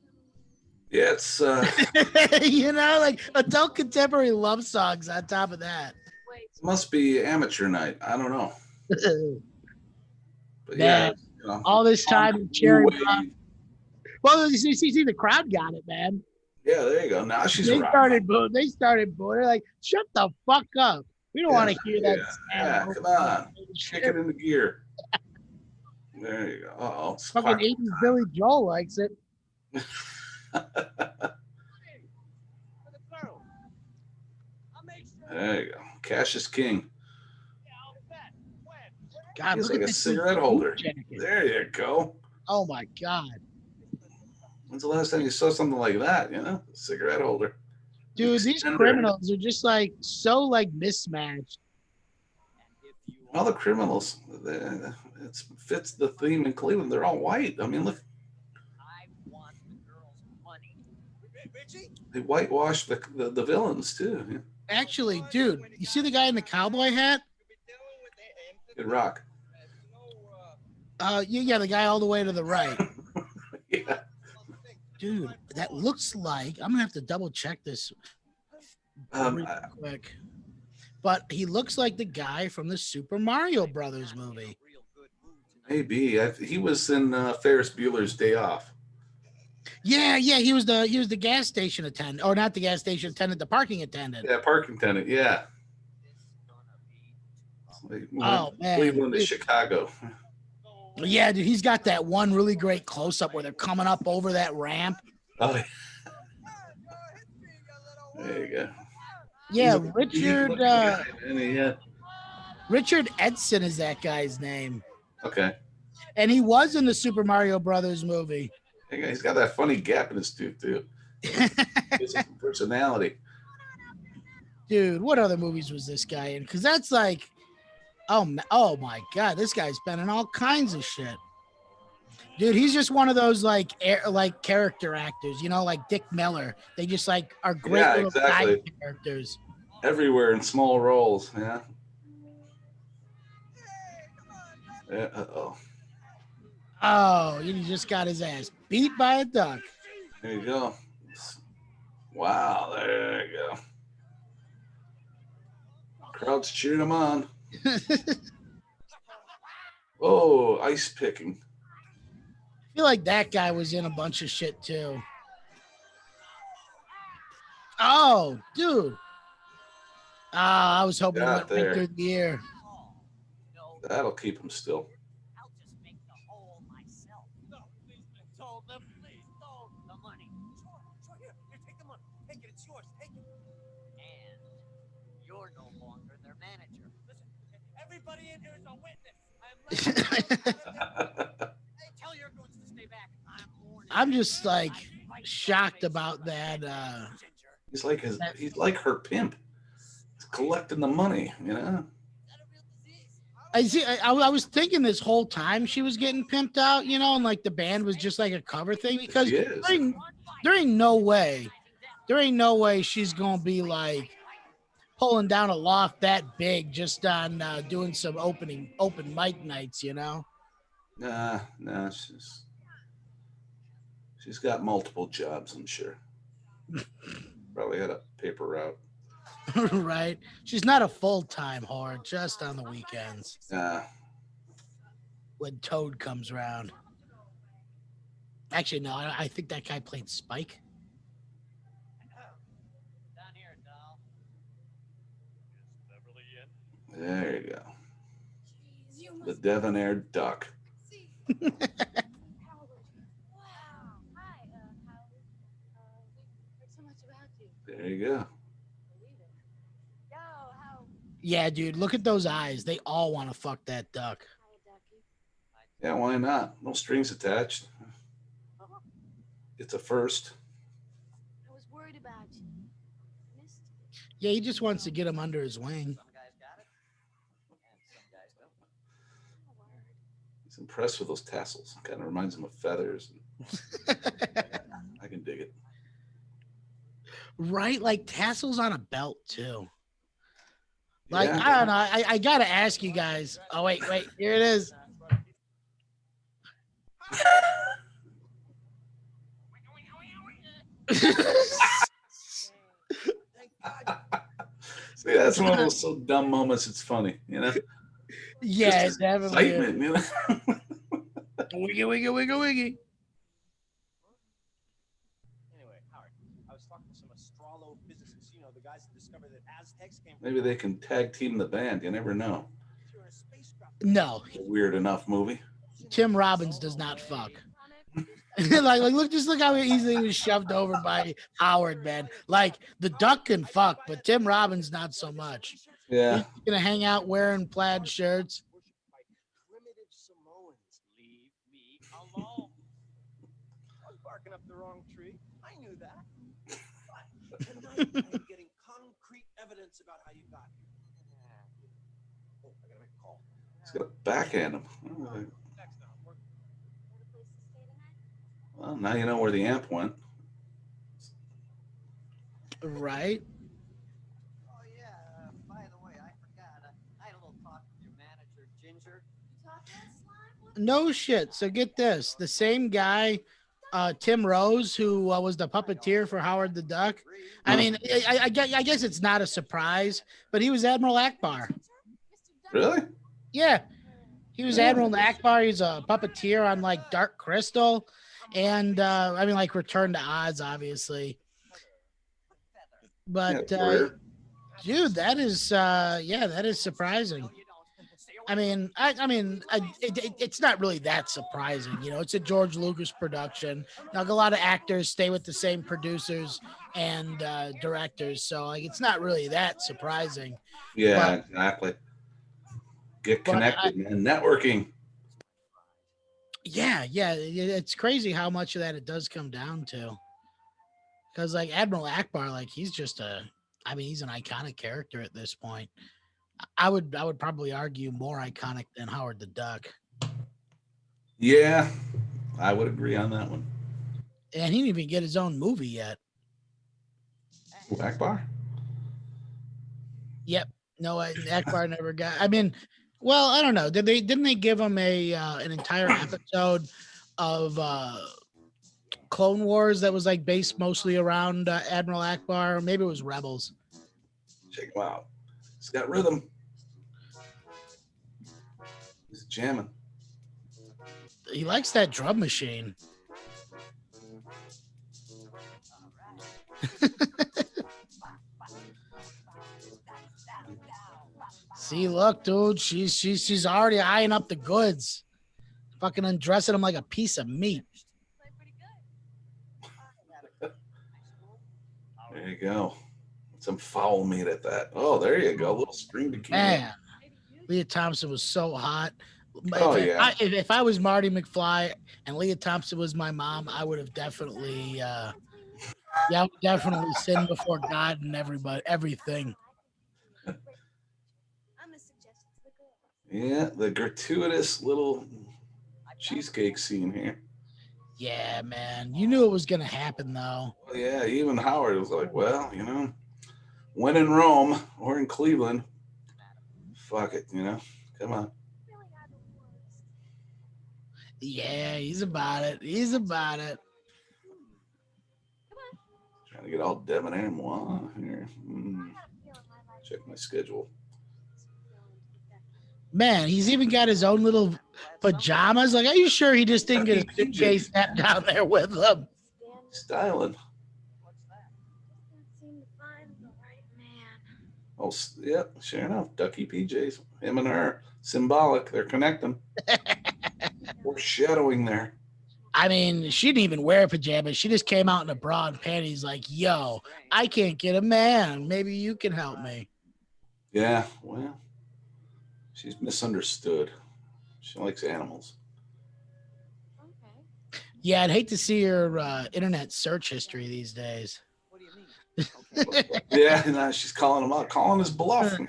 Yeah, it's You know, like adult contemporary love songs on top of that. must be amateur night. I don't know, but Man, yeah, you know, all this time in Cherry New Bomb. wave. Well, you see, the crowd got it, man. Yeah, there you go. Now she's They rocking. started booing. They started booing. They're like, shut the fuck up. We don't want to hear that. Yeah, come on, kick it into gear. There you go. Uh-oh, it's Fucking quack. 80s Billy Joel likes it. There you go. Cash is king. God, He's look like at a this cigarette boot holder. jacket. There you go. Oh my God. When's the last time you saw something like that? You know, a cigarette holder. Dude, these Extender. criminals are just like so like mismatched. All the criminals, it fits the theme in Cleveland. They're all white. I mean, look, I want the girl's money. Richie? they whitewash the villains too. Yeah. Actually, dude, you see the guy in the cowboy hat? Good rock. Yeah, the guy all the way to the right. Yeah. Dude, that looks like I'm gonna have to double check this real quick. But he looks like the guy from the Super Mario Brothers movie. Maybe he was in Ferris Bueller's Day Off. Yeah, he was the gas station attendant, or not the gas station attendant, the parking attendant. Yeah, parking attendant. Yeah. Like, Oh man, Cleveland to dude. Chicago. Yeah, dude, he's got that one really great close up where they're coming up over that ramp. Oh, yeah. There you go. Yeah, He's a Richard unique-looking guy, man. Yeah. Richard Edson is that guy's name, Okay. and he was in the Super Mario Brothers movie. He's got that funny gap in his tooth too. It's his personality. Dude, what other movies was this guy in? Because that's like, oh my god, this guy's been in all kinds of shit. Dude, he's just one of those like character actors, you know, like Dick Miller. They just like are great Yeah, little exactly. side characters. Everywhere in small roles. Yeah. Yeah. Uh-oh. Oh, he just got his ass beat by a duck. There you go. Wow. There you go. Crowd's cheering him on. Oh, ice picking. I feel like that guy was in a bunch of shit too. Oh, dude. I was hoping it went right through the ear. That'll keep him still. I'll just make the hole myself. No, please, I told them, please, no, the money. Sure, here, take the money. Take it, it's yours, take it. And you're no longer their manager. Listen, everybody in here is a witness. Hey, tell your goons to stay back. I'm just like shocked about that. He's like her pimp. He's collecting the money, you know. I see. I was thinking this whole time she was getting pimped out, you know, and like the band was just like a cover thing because there ain't no way she's gonna be like pulling down a loft that big just on doing some open mic nights, you know. Nah, she's got multiple jobs, I'm sure. Probably had a paper route. Right? She's not a full-time whore, just on the weekends. When Toad comes around. Actually, no, I think that guy played Spike. Down here, doll. There you go. The Devonair duck. There you go. Yeah, dude, look at those eyes. They all want to fuck that duck. Yeah, why not? No strings attached. It's a first. I was worried about you. Missed you. Yeah, he just wants to get him under his wing. Some guys got it, and some guys don't. He's impressed with those tassels. Kind of reminds him of feathers. I can dig it. Right? Like tassels on a belt, too. Like, Yeah. I don't know. I got to ask you guys. Oh, wait. Here it is. See, that's one of those so dumb moments. It's funny, you know. Yeah, Just definitely. excitement, you know. Wiggy. Anyway, Howard, I was talking to some astrophysicists, you know, the guys that discovered that Aztecs came from Maybe they can tag team the band. You never know. No, It's a weird enough movie. Tim Robbins does not fuck. like look how easily he was shoved over by Howard, man. Like the duck can fuck, but Tim Robbins not so much. Yeah. He's gonna hang out wearing plaid shirts. primitive Samoans. Leave me alone. I was barking up the wrong tree. I knew that. But tonight I'm getting concrete evidence about how you got here. Oh, I gotta make a call. He's got to backhand him. Well, now you know where the amp went. Right? Oh yeah. By the way, I forgot. I had a little talk with your manager, Ginger. No shit. So get this. The same guy, Tim Rose, who was the puppeteer for Howard the Duck. I mean, I guess it's not a surprise, but he was Admiral Akbar. Really? Yeah. He was Admiral Akbar. He's a puppeteer on like Dark Crystal. and I mean, like Return to Oz, obviously. But career. dude, that is that is surprising. It's not really that surprising. You know, it's a George Lucas production. Like a lot of actors stay with the same producers and directors, so like it's not really that surprising. Yeah, But exactly. Get but connected, man. Networking. yeah, it's crazy how much of that it does come down to. Because like Admiral Akbar, like he's an iconic character at this point. I would probably argue more iconic than Howard the Duck. Yeah, I would agree on that one. And he didn't even get his own movie yet. Ooh, Akbar? Yep. No, Akbar never got. I mean, well, I don't know. Didn't they give him an entire episode of Clone Wars that was like based mostly around Admiral Akbar? Or maybe it was Rebels. Check him out. He's got rhythm. He's jamming. He likes that drum machine. See, look, dude, she's already eyeing up the goods, fucking undressing him like a piece of meat. There you go. Some foul meat at that. Oh, there you go. A little string bikini. Man, Leah Thompson was so hot. Oh, If I was Marty McFly and Leah Thompson was my mom, I would have definitely, I would definitely sin before God and everything. Yeah, the gratuitous little cheesecake scene here. Yeah, man. You knew it was going to happen, though. Well, yeah, even Howard was like, well, when in Rome or in Cleveland, fuck it, come on. Yeah, he's about it. Trying to get all debonair moi here. Check my schedule. Man, he's even got his own little pajamas. Like, are you sure he just didn't get a suitcase snapped down there with him? Styling. Oh, yeah, sure enough. Ducky PJs. Him and her. Symbolic. They're connecting. Foreshadowing there. I mean, she didn't even wear pajamas. She just came out in a bra and panties like, yo, I can't get a man. Maybe you can help me. Yeah, well, she's misunderstood. She likes animals. Yeah, I'd hate to see her internet search history these days. What do you mean? Yeah, now she's calling him out, calling his bluff. I'm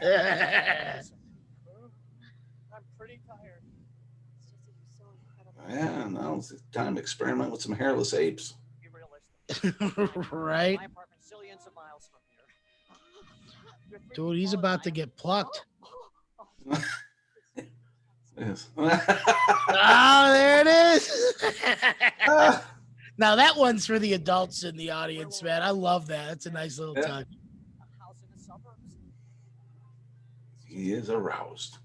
pretty tired. Yeah, now it's time to experiment with some hairless apes. Be realistic. Right? My apartment's zillions of miles from here. Dude, he's about to get plucked. Yes. Oh, there it is. Now that one's for the adults in the audience, man. I love that. That's a nice little touch. A house in the suburbs. He is aroused.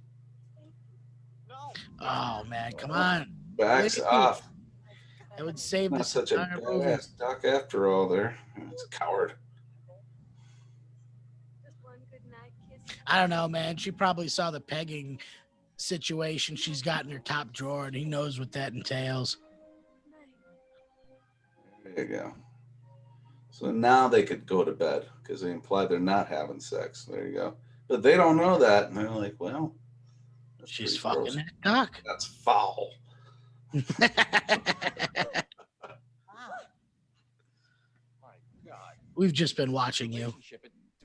No. Oh man, come on. Backs Wait. off. It would save Not this such a entire movie. badass duck after all there. It's a coward. I don't know, man. She probably saw the pegging situation she's got in her top drawer, and he knows what that entails. There you go. So now they could go to bed because they imply they're not having sex. There you go. But they don't know that. And they're like, well, that's She's pretty fucking gross. that duck. That's foul. My God. We've just been watching you.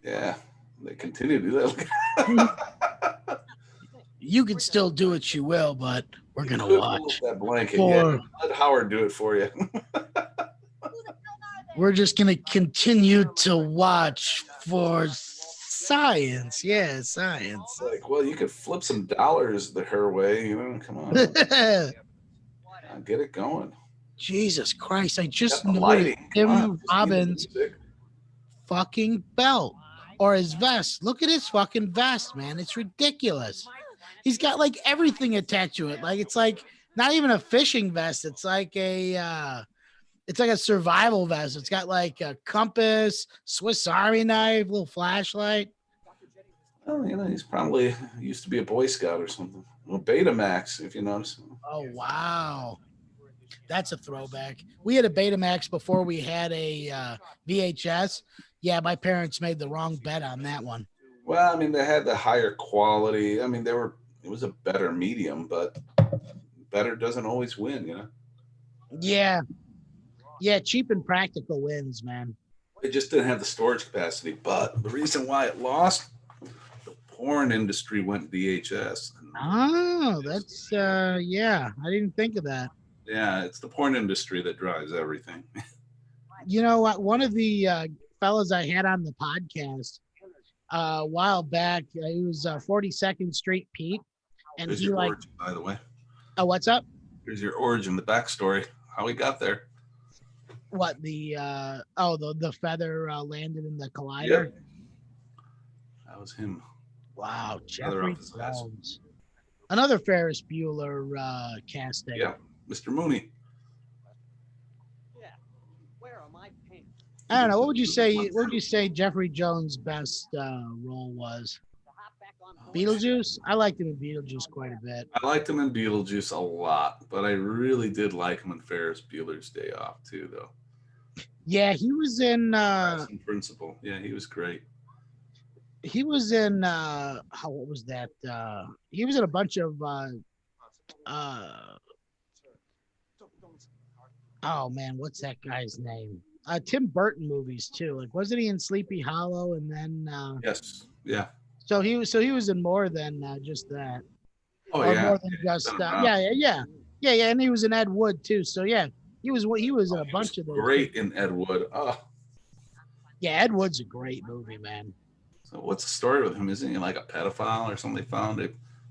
Yeah. They continue to do that. You can still do what you will, but we're going to Pull watch. that blanket. Or- Yeah. Let Howard do it for you. We're just going to continue to watch for science. Yeah, science. Like, well, you could flip some dollars her way. Come on. Get it going. Jesus Christ. I just Got the noticed lighting. Come on. Tim Just need the Robbins' music. fucking belt or his vest. Look at his fucking vest, man. It's ridiculous. He's got like everything attached to it. Like it's like not even a fishing vest. It's like a It's like a survival vest. It's got like a compass, Swiss Army knife, little flashlight. Oh, he's probably used to be a Boy Scout or something. Well, Betamax, if you notice. Oh, wow. That's a throwback. We had a Betamax before we had a VHS. Yeah, my parents made the wrong bet on that one. Well, I mean, they had the higher quality. I mean, it was a better medium, but better doesn't always win. Yeah. Yeah, cheap and practical wins, man. It just didn't have the storage capacity. But the reason why it lost, the porn industry went VHS. Oh, that's yeah, I didn't think of that. Yeah, it's the porn industry that drives everything. You know what? One of the fellas I had on the podcast a while back, he was 42nd Street Pete, and Here's he your like, origin, by the way. oh, what's up? Here's your origin, the backstory, how we got there. What the the feather landed in the collider? Yep. That was him. Wow, Feather Jeffrey off his ass. Jones. Another Ferris Bueller casting. Yeah, Mr. Mooney. Yeah. Where are my pants? I don't know. What would you say? What would you say Jeffrey Jones' best role was? To hop back on board? Beetlejuice. I liked him in Beetlejuice quite a bit. I liked him in Beetlejuice a lot, but I really did like him in Ferris Bueller's Day Off too, though. Yeah, he was in. In Principle. Yeah, he was great. He was in. What was that? He was in a bunch of. Oh man, what's that guy's name? Tim Burton movies too. Like, wasn't he in Sleepy Hollow? And then. Yes. Yeah. So he was in more than just that. Oh Or yeah. more than just. Yeah. And he was in Ed Wood too. So yeah, he was in a bunch of those. Great in Ed Wood. Oh. Yeah, Ed Wood's a great movie, man. So what's the story with him? Isn't he like a pedophile or something? They found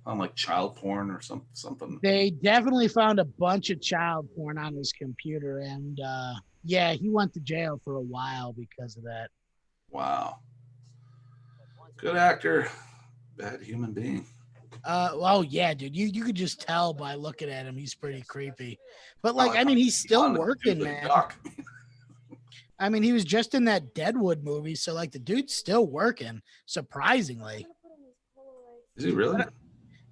like child porn or something. They definitely found a bunch of child porn on his computer, and yeah, he went to jail for a while because of that. Wow. Good actor, bad human being. Oh yeah, dude, you could just tell by looking at him, he's pretty creepy. But like, I mean, he's still working, man. I mean, he was just in that Deadwood movie, so like the dude's still working, surprisingly. Is he really?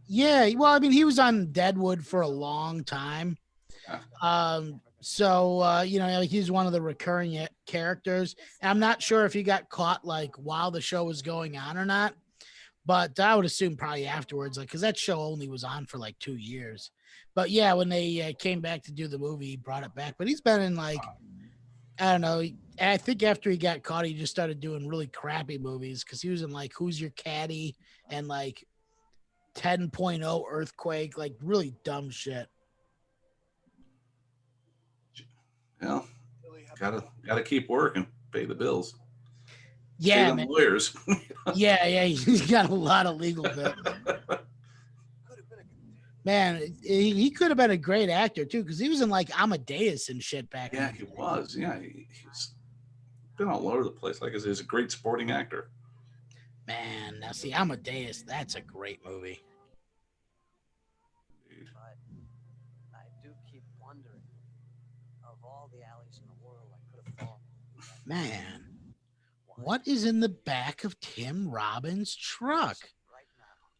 Yeah, well, I mean, he was on Deadwood for a long time. So he's one of the recurring characters. And I'm not sure if he got caught like while the show was going on or not, but I would assume probably afterwards, like because that show only was on for like 2 years. But yeah, when they came back to do the movie, he brought it back. But he's been in like, I don't know. I think after he got caught, he just started doing really crappy movies because he was in like Who's Your Caddy and like 10.0 Earthquake, like really dumb shit. Well, gotta keep working, pay the bills. Yeah, pay them lawyers. yeah, he's got a lot of legal bills. Man, he could have been a great actor too, because he was in like Amadeus and shit back. Yeah, he was. Yeah, he's been all over the place. Like I said, he's a great sporting actor. Man, now see Amadeus, that's a great movie. But I do keep wondering, of all the alleys in the world I could have fallen. Man, what is in the back of Tim Robbins' truck?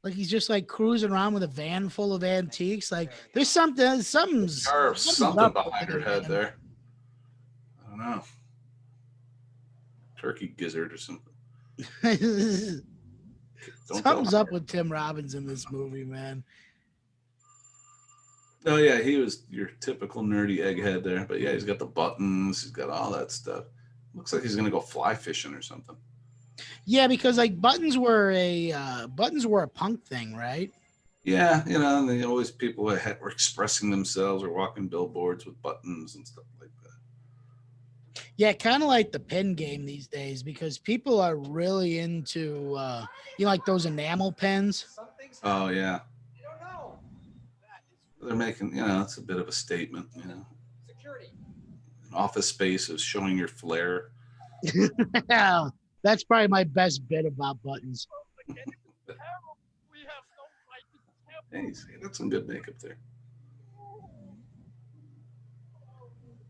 Like he's just like cruising around with a van full of antiques. Like there's something's something behind her head there. I don't know. Turkey gizzard or something. Something's up with Tim Robbins in this movie, man. Oh yeah, he was your typical nerdy egghead there. But yeah, he's got the buttons. He's got all that stuff. Looks like he's gonna go fly fishing or something. Yeah, because like buttons were a punk thing, right? Yeah, and they always people were expressing themselves or walking billboards with buttons and stuff like that. Yeah, kind of like the pin game these days because people are really into like those enamel pins. Oh yeah. They're making, it's a bit of a statement, Security. Office space is showing your flair. Yeah, that's probably my best bit about buttons. Hey, see, that's some good makeup there.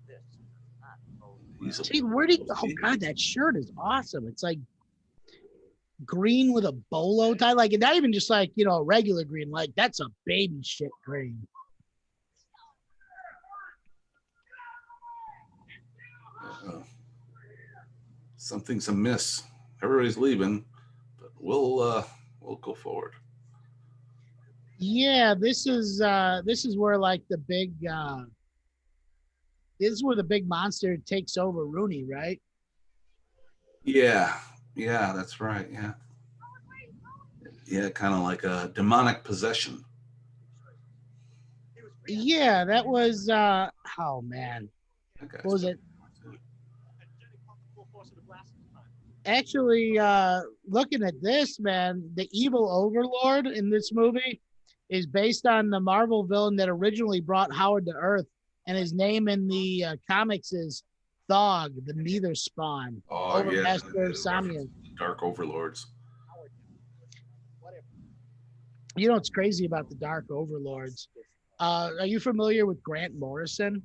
This, See, where did? Oh God, that shirt is awesome. It's like green with a bolo tie, like, and not even just like, you know, a regular green. Like, that's a baby shit green. Something's amiss. Everybody's leaving, but we'll go forward. Yeah, this is where like the big this is where the big monster takes over Rooney, right? Yeah, that's right. Yeah, kind of like a demonic possession. Yeah, that was oh man. What was it? Actually, looking at this, man, the evil overlord in this movie is based on the Marvel villain that originally brought Howard to Earth, and his name in the comics is Thog, the Neither Spawn. Oh, Overmaster of Samia. Dark Overlords. You know what's crazy about the Dark Overlords? Are you familiar with Grant Morrison?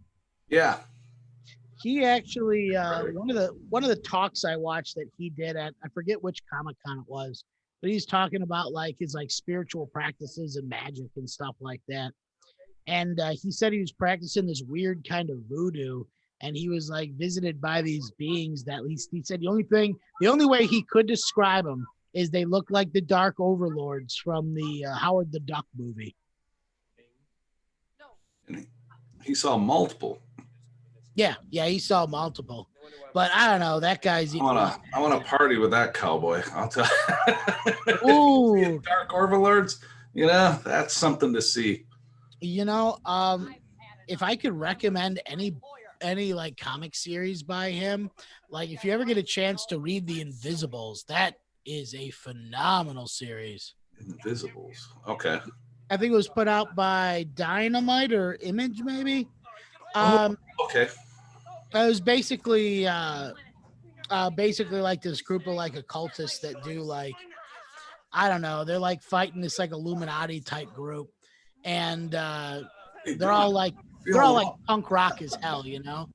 Yeah. He actually one of the talks I watched that he did at, I forget which Comic-Con it was, but he's talking about like his like spiritual practices and magic and stuff like that. And he said he was practicing this weird kind of voodoo, and he was like visited by these beings that, at least he said, the only way he could describe them is they look like the Dark Overlords from the Howard the Duck movie. And he saw multiple. Yeah, he saw multiple, but I don't know. That guy's. I want to party with that cowboy. I'll tell you. Ooh, Dark Overlords. You know, that's something to see. You know, if I could recommend any like comic series by him, like if you ever get a chance to read The Invisibles, that is a phenomenal series. Invisibles. Okay. I think it was put out by Dynamite or Image, maybe. Okay. It was basically like this group of like occultists that do like, I don't know, they're like fighting this like Illuminati type group, and they're all like punk rock as hell, you know.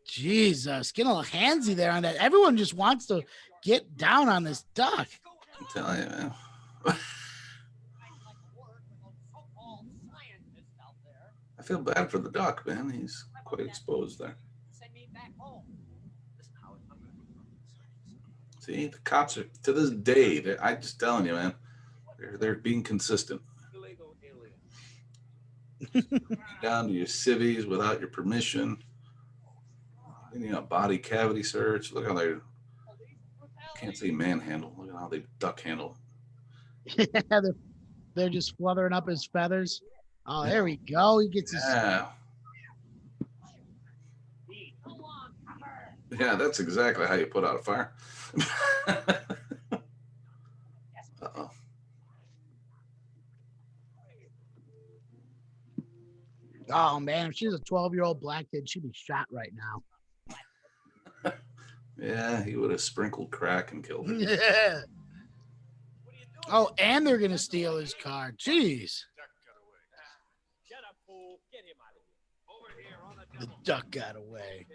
Jesus, getting a little handsy there on that. Everyone just wants to get down on this duck. I'm telling you, man. I feel bad for the duck, man. He's quite exposed there. See, the cops are, to this day, I'm just telling you, man, they're being consistent. Down to your civvies without your permission. You know, body cavity search. Look how they can't say manhandle. Look at how they duck handle. They're just fluttering up his feathers. Oh, there we go. He gets his. Yeah, that's exactly how you put out a fire. Uh-oh. Oh man, if she's a 12-year-old black kid, she'd be shot right now. Yeah, he would have sprinkled crack and killed her. Yeah. Oh, and they're gonna steal his car. Jeez. The duck got away.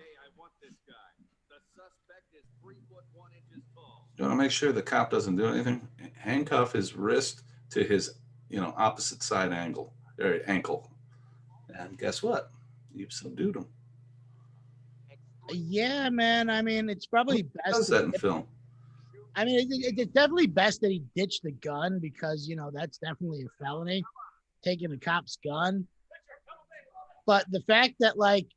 You want to make sure the cop doesn't do anything? Handcuff his wrist to his, opposite side ankle. And guess what? You've subdued him. Yeah, man. I mean, it's probably best. Does that in film? I mean, it's definitely best that he ditched the gun, because that's definitely a felony, taking a cop's gun. But the fact that like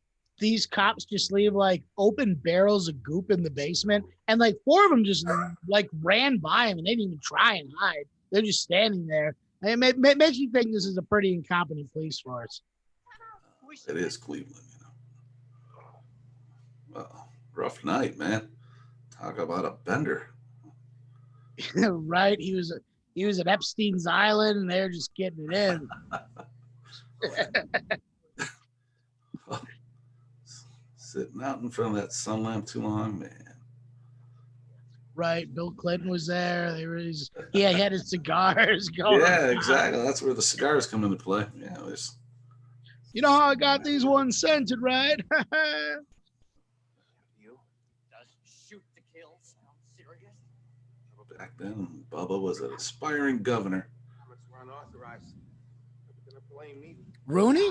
these cops just leave like open barrels of goop in the basement, and like 4 of them just like ran by him and they didn't even try and hide. They're just standing there. And it makes you think this is a pretty incompetent police force. It is Cleveland, rough night, man. Talk about a bender. Right? He was at Epstein's Island, and they're just getting it in. Sitting out in front of that sun lamp too long, man. Right. Bill Clinton was there. He had his cigars going. Yeah, exactly. That's where the cigars come into play. Yeah, you know how I got these ones scented, right? Back then, Bubba was an aspiring governor. Were unauthorized. They're gonna blame me. Rooney?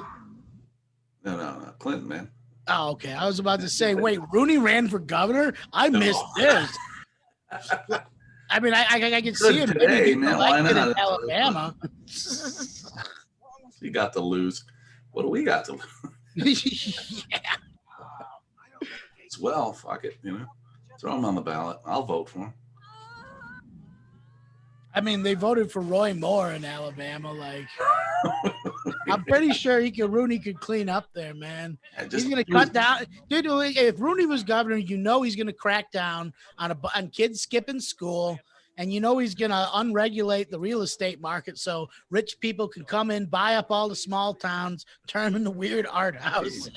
No, Clinton, man. Oh, okay. I was about to say, wait, Rooney ran for governor? I missed this. I mean, I can see him Today, maybe man, getting why elected in not? Alabama. You got to lose. What do we got to lose? Yeah. Well, fuck it, throw him on the ballot. I'll vote for him. I mean, they voted for Roy Moore in Alabama. Like, I'm pretty sure Rooney could clean up there, man. He's gonna cut down, dude. If Rooney was governor, he's gonna crack down on kids skipping school, and he's gonna unregulate the real estate market so rich people can come in, buy up all the small towns, turn them into weird art houses.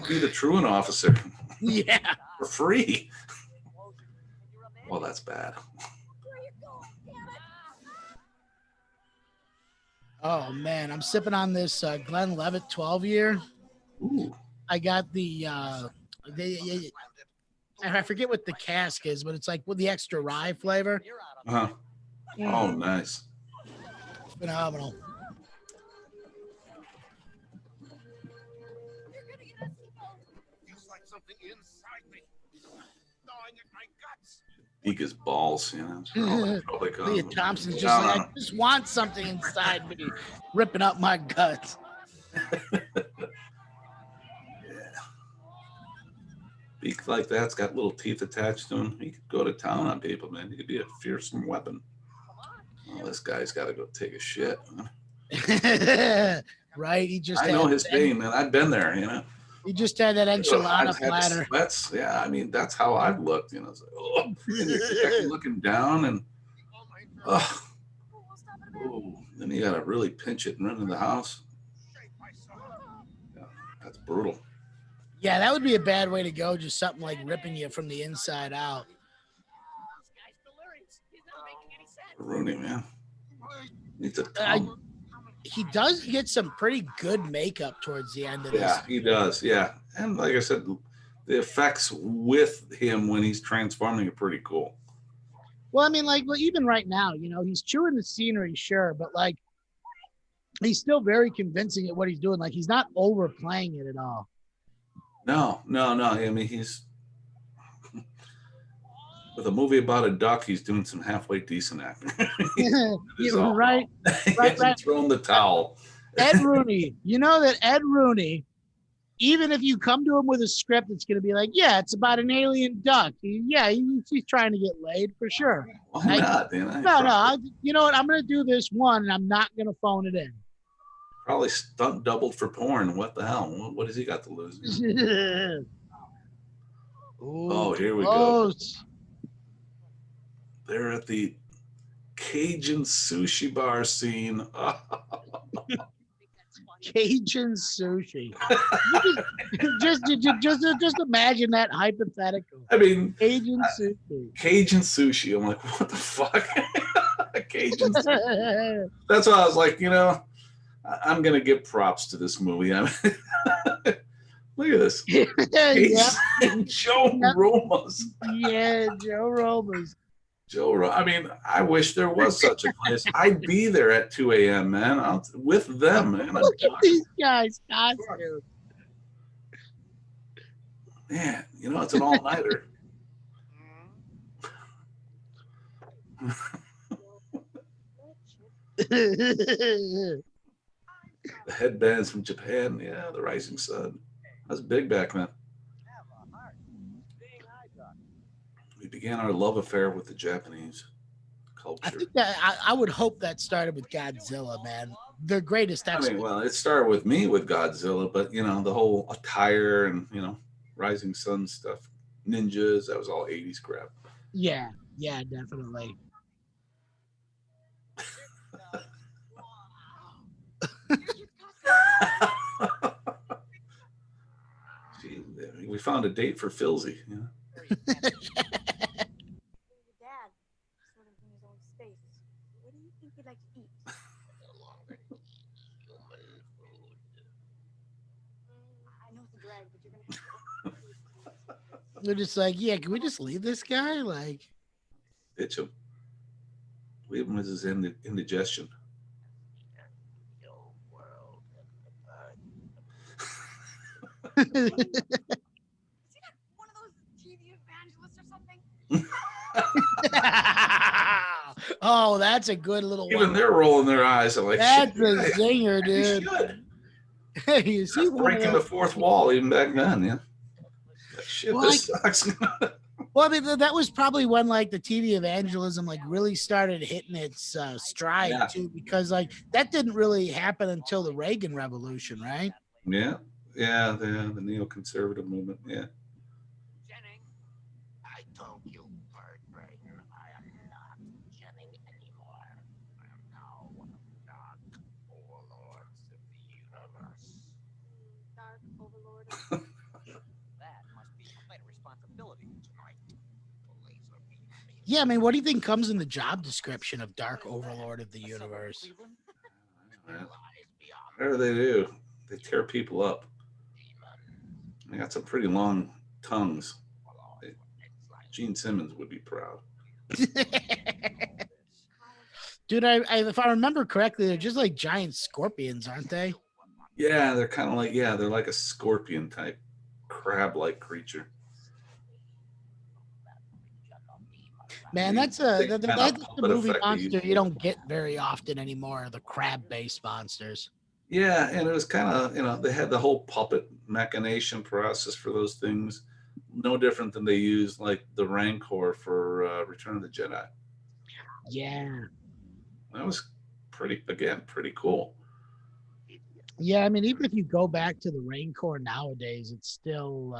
Be the truant officer. Yeah, for free. Well, that's bad. Oh man, I'm sipping on this Glenlivet 12-year. Ooh. I got I forget what the cask is, but it's like with the extra rye flavor. Uh-huh. Oh, nice. Phenomenal. Feels like something inside me. Gnawing at my guts. His balls, Probably Leah Thompson's just like, I just want something inside me, ripping up my guts. Beak like that's got little teeth attached to him. He could go to town on people, man. He could be a fearsome weapon. Well, this guy's got to go take a shit. Right? I know his pain, man. I've been there, He just had that enchilada platter. Yeah, I mean, that's how I've looked, It's like, and you're looking down and, then you got to really pinch it and run to the house. Yeah, that's brutal. Yeah, that would be a bad way to go. Just something like ripping you from the inside out. Rooney, man. Needs a he does get some pretty good makeup towards the end of this. Yeah, he does. Yeah. And like I said, the effects with him when he's transforming are pretty cool. Well, I mean, even right now, he's chewing the scenery, sure, but he's still very convincing at what he's doing. Like, he's not overplaying it at all. No. I mean, he's with a movie about a duck, he's doing some halfway decent acting. Right. Right. Throwing the towel. Ed Rooney, that Ed Rooney, even if you come to him with a script, it's going to be like, yeah, it's about an alien duck. He's trying to get laid for sure. Why not? Man? No. You know what? I'm going to do this one, and I'm not going to phone it in. Probably stunt doubled for porn. What the hell? What has he got to lose? Ooh, here we go. They're at the Cajun sushi bar scene. Cajun sushi. just imagine that hypothetical. I mean, Cajun sushi. Cajun sushi. I'm like, what the fuck? Cajun sushi. That's why I was like, I'm gonna give props to this movie. I mean, look at this. Joe Romas. Yeah, Joe Romas. I mean, I wish there was such a place. I'd be there at 2 a.m., man. With them, man. Look at these guys' costumes. Man, it's an all-nighter. The headbands from Japan. Yeah, the rising sun. That's big back then. We began our love affair with the Japanese culture. I think that I would hope that started with Godzilla, man. Their greatest. I mean, well, it started with me with Godzilla, but the whole attire and rising sun stuff, ninjas, that was all 80s crap. Yeah, definitely. We found a date for Filzy. Your dad sort of in his own space. What do you think he'd like to eat? I know it's a drag, but you're gonna. They're just like, yeah, can we just leave this guy? Like, ditch him. believe it was his indigestion. Is he not one of those TV evangelists or something? Oh, that's a good little Even one. they're rolling their eyes. I'm like, That's shit, a yeah, zinger, you dude. should. You see one of Breaking the those- fourth wall even back then, yeah. Like, shit, Well, this sucks. Well, I mean, that was probably when like the TV evangelism like really started hitting its stride Yeah. too, because like that didn't really happen until the Reagan Revolution, right? Yeah, yeah, the neoconservative movement, yeah. Jennings. I told you, Bert Braden, I am not Jennings anymore. I am now one of the dark overlords of the universe. Dark Overlord. That must be quite a responsibility tonight. The laser beam me. Yeah, I mean, what do you think comes in the job description of Dark Overlord of the Universe? Whatever they do, they tear people up. They got some pretty long tongues. Gene Simmons would be proud. Dude, if I remember correctly, they're just like giant scorpions, aren't they? Yeah, they're kind of like, yeah, they're like a scorpion type, crab-like creature. Man, that's They a kind of that's a puppet movie effect they monster use. you don't get very often anymore. The crab-based monsters. Yeah, and it was kind of, they had the whole puppet machination process for those things. No different than they used like the Rancor for Return of the Jedi. Yeah. That was pretty cool. Yeah, I mean, even if you go back to the Rancor nowadays, it still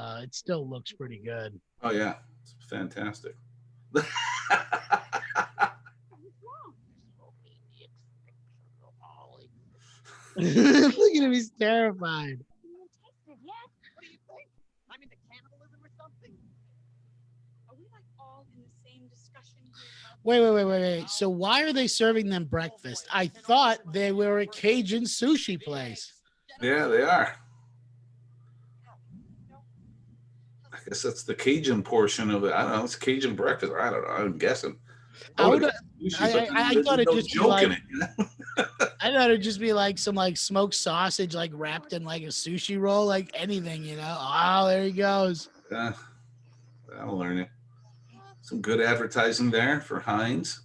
looks pretty good. Oh yeah, it's fantastic. Look at him, he's terrified. What do you think? I'm into cannibalism or something? Are we like all in the same discussion here? Wait. So why are they serving them breakfast? I thought they were a Cajun sushi place. Yeah, they are. I guess that's the Cajun portion of it. I don't know. It's Cajun breakfast. I don't know. I'm guessing. I There's thought it'd no just be joke like in it. You know? I thought it'd just be like some like smoked sausage like wrapped in like a sushi roll, like anything, you know. Oh, there he goes. I'll learn it. Some good advertising there for Heinz.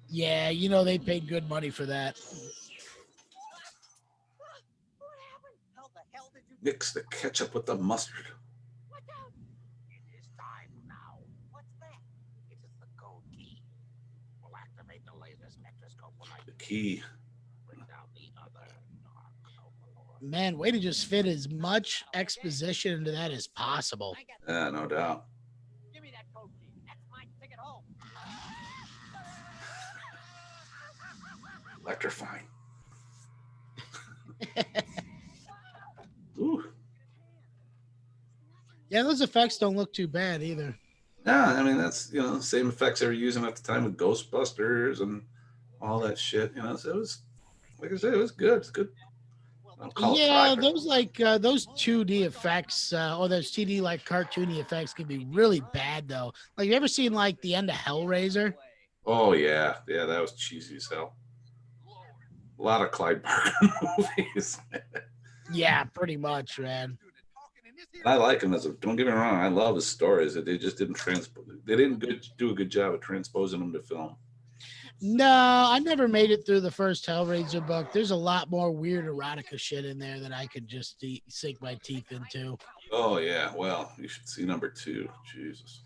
Yeah, they paid good money for that. How the hell did you Mix the ketchup with the mustard. It is time now. What's that? It is the code key. We'll activate the laser spectroscope when I The key. bring down the other dark overlord. Man, way to just fit as much exposition into that as possible. Yeah, no doubt. Give me that code key. That's my ticket home. Electrifying. Ooh. Yeah, those effects don't look too bad either. Yeah, I mean that's the same effects they were using at the time with Ghostbusters and all that shit. So it was, like I said, it was good. It's good. I'll call it Yeah, private. those like those 2D effects or those 2D like cartoony effects can be really bad though. Like, you ever seen like the end of Hellraiser? Oh yeah, that was cheesy as hell. A lot of Clyde Barker movies. Yeah, pretty much, man. I like him don't get me wrong, I love his stories. They just didn't do a good job of transposing them to film. No, I never made it through the first Hellraiser book. There's a lot more weird erotica shit in there that I could just sink my teeth into. Oh yeah, well, you should see number 2. Jesus.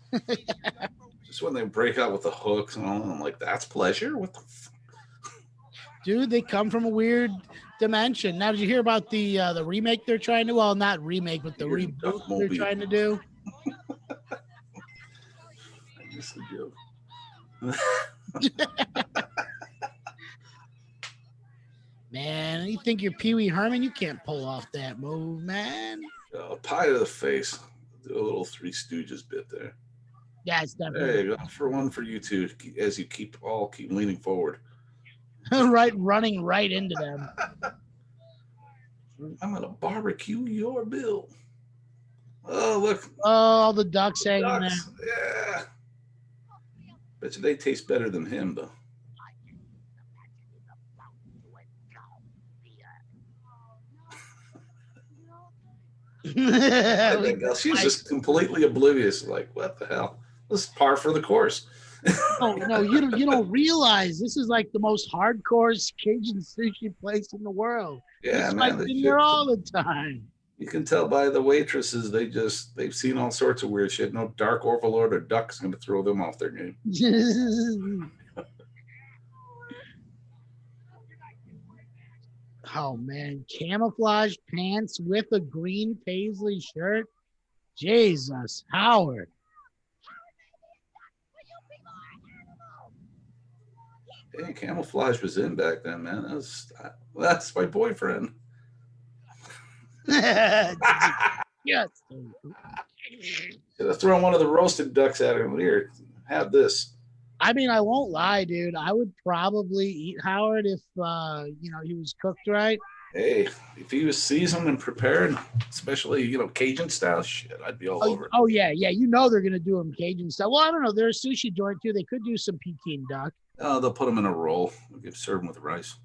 Just when they break out with the hooks and all, I'm like, that's pleasure? What the Dude, they come from a weird dimension. Now, did you hear about the remake they're trying to? Well, not remake, but the reboot they're trying to do. I missed the joke. Man, you think you're Pee Wee Herman? You can't pull off that move, man. Pie to the face. Do a little Three Stooges bit there. Yeah, it's There definitely you go. For one for you two, as you keep leaning forward. right, running right into them. I'm gonna barbecue your bill. Oh look, Oh, all the ducks hanging there. ducks. Yeah. Bet you they taste better than him though. I think she's just completely oblivious. Like, what the hell? This is par for the course. No, you don't realize this is like the most hardcore Cajun sushi place in the world. Yeah, This man. guy's in there all the time. You can tell by the waitresses, they've seen all sorts of weird shit. No dark overlord or duck's going to throw them off their game. Oh man, camouflage pants with a green paisley shirt. Jesus, Howard. Hey, camouflage was in back then, man. That's my boyfriend. Yes. Should have thrown one of the roasted ducks at him. Here, have this. I mean, I won't lie, dude. I would probably eat Howard if he was cooked right. Hey, if he was seasoned and prepared, especially Cajun style, shit, I'd be all over it. Oh yeah. They're gonna do them Cajun style. Well, I don't know. They're a sushi joint too. They could do some Peking duck. Oh, they'll put them in a roll. They'll serve them with rice.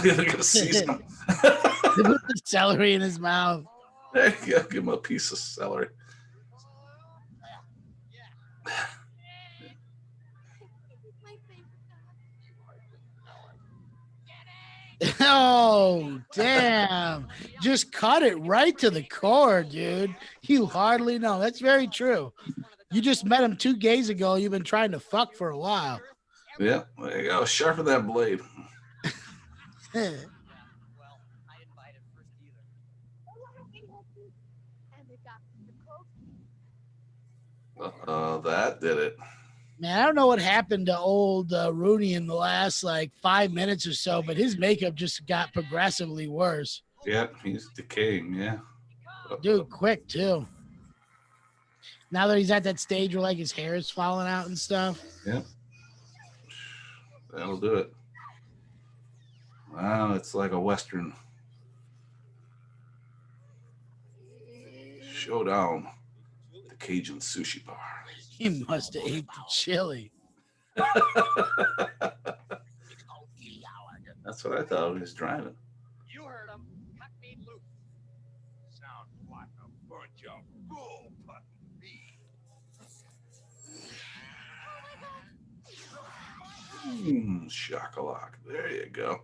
They're gonna season them. They put the celery in his mouth. There you go. Give him a piece of celery. Oh, damn. Just cut it right to the core, dude. You hardly know. That's very true. You just met him 2 days ago. You've been trying to fuck for a while. Yeah, there you go. Sharpen that blade. That did it. Man, I don't know what happened to old Rooney in the last 5 minutes or so, but his makeup just got progressively worse. Yeah, he's decaying. Yeah. Dude, quick too. Now that he's at that stage where his hair is falling out and stuff. Yeah. That'll do it. Wow, it's like a Western. Showdown. The Cajun sushi bar. He must have ate the chili. That's what I thought when he was driving. You heard him. Cut me loose. Sounds like a bunch of bull Shakalak. There you go.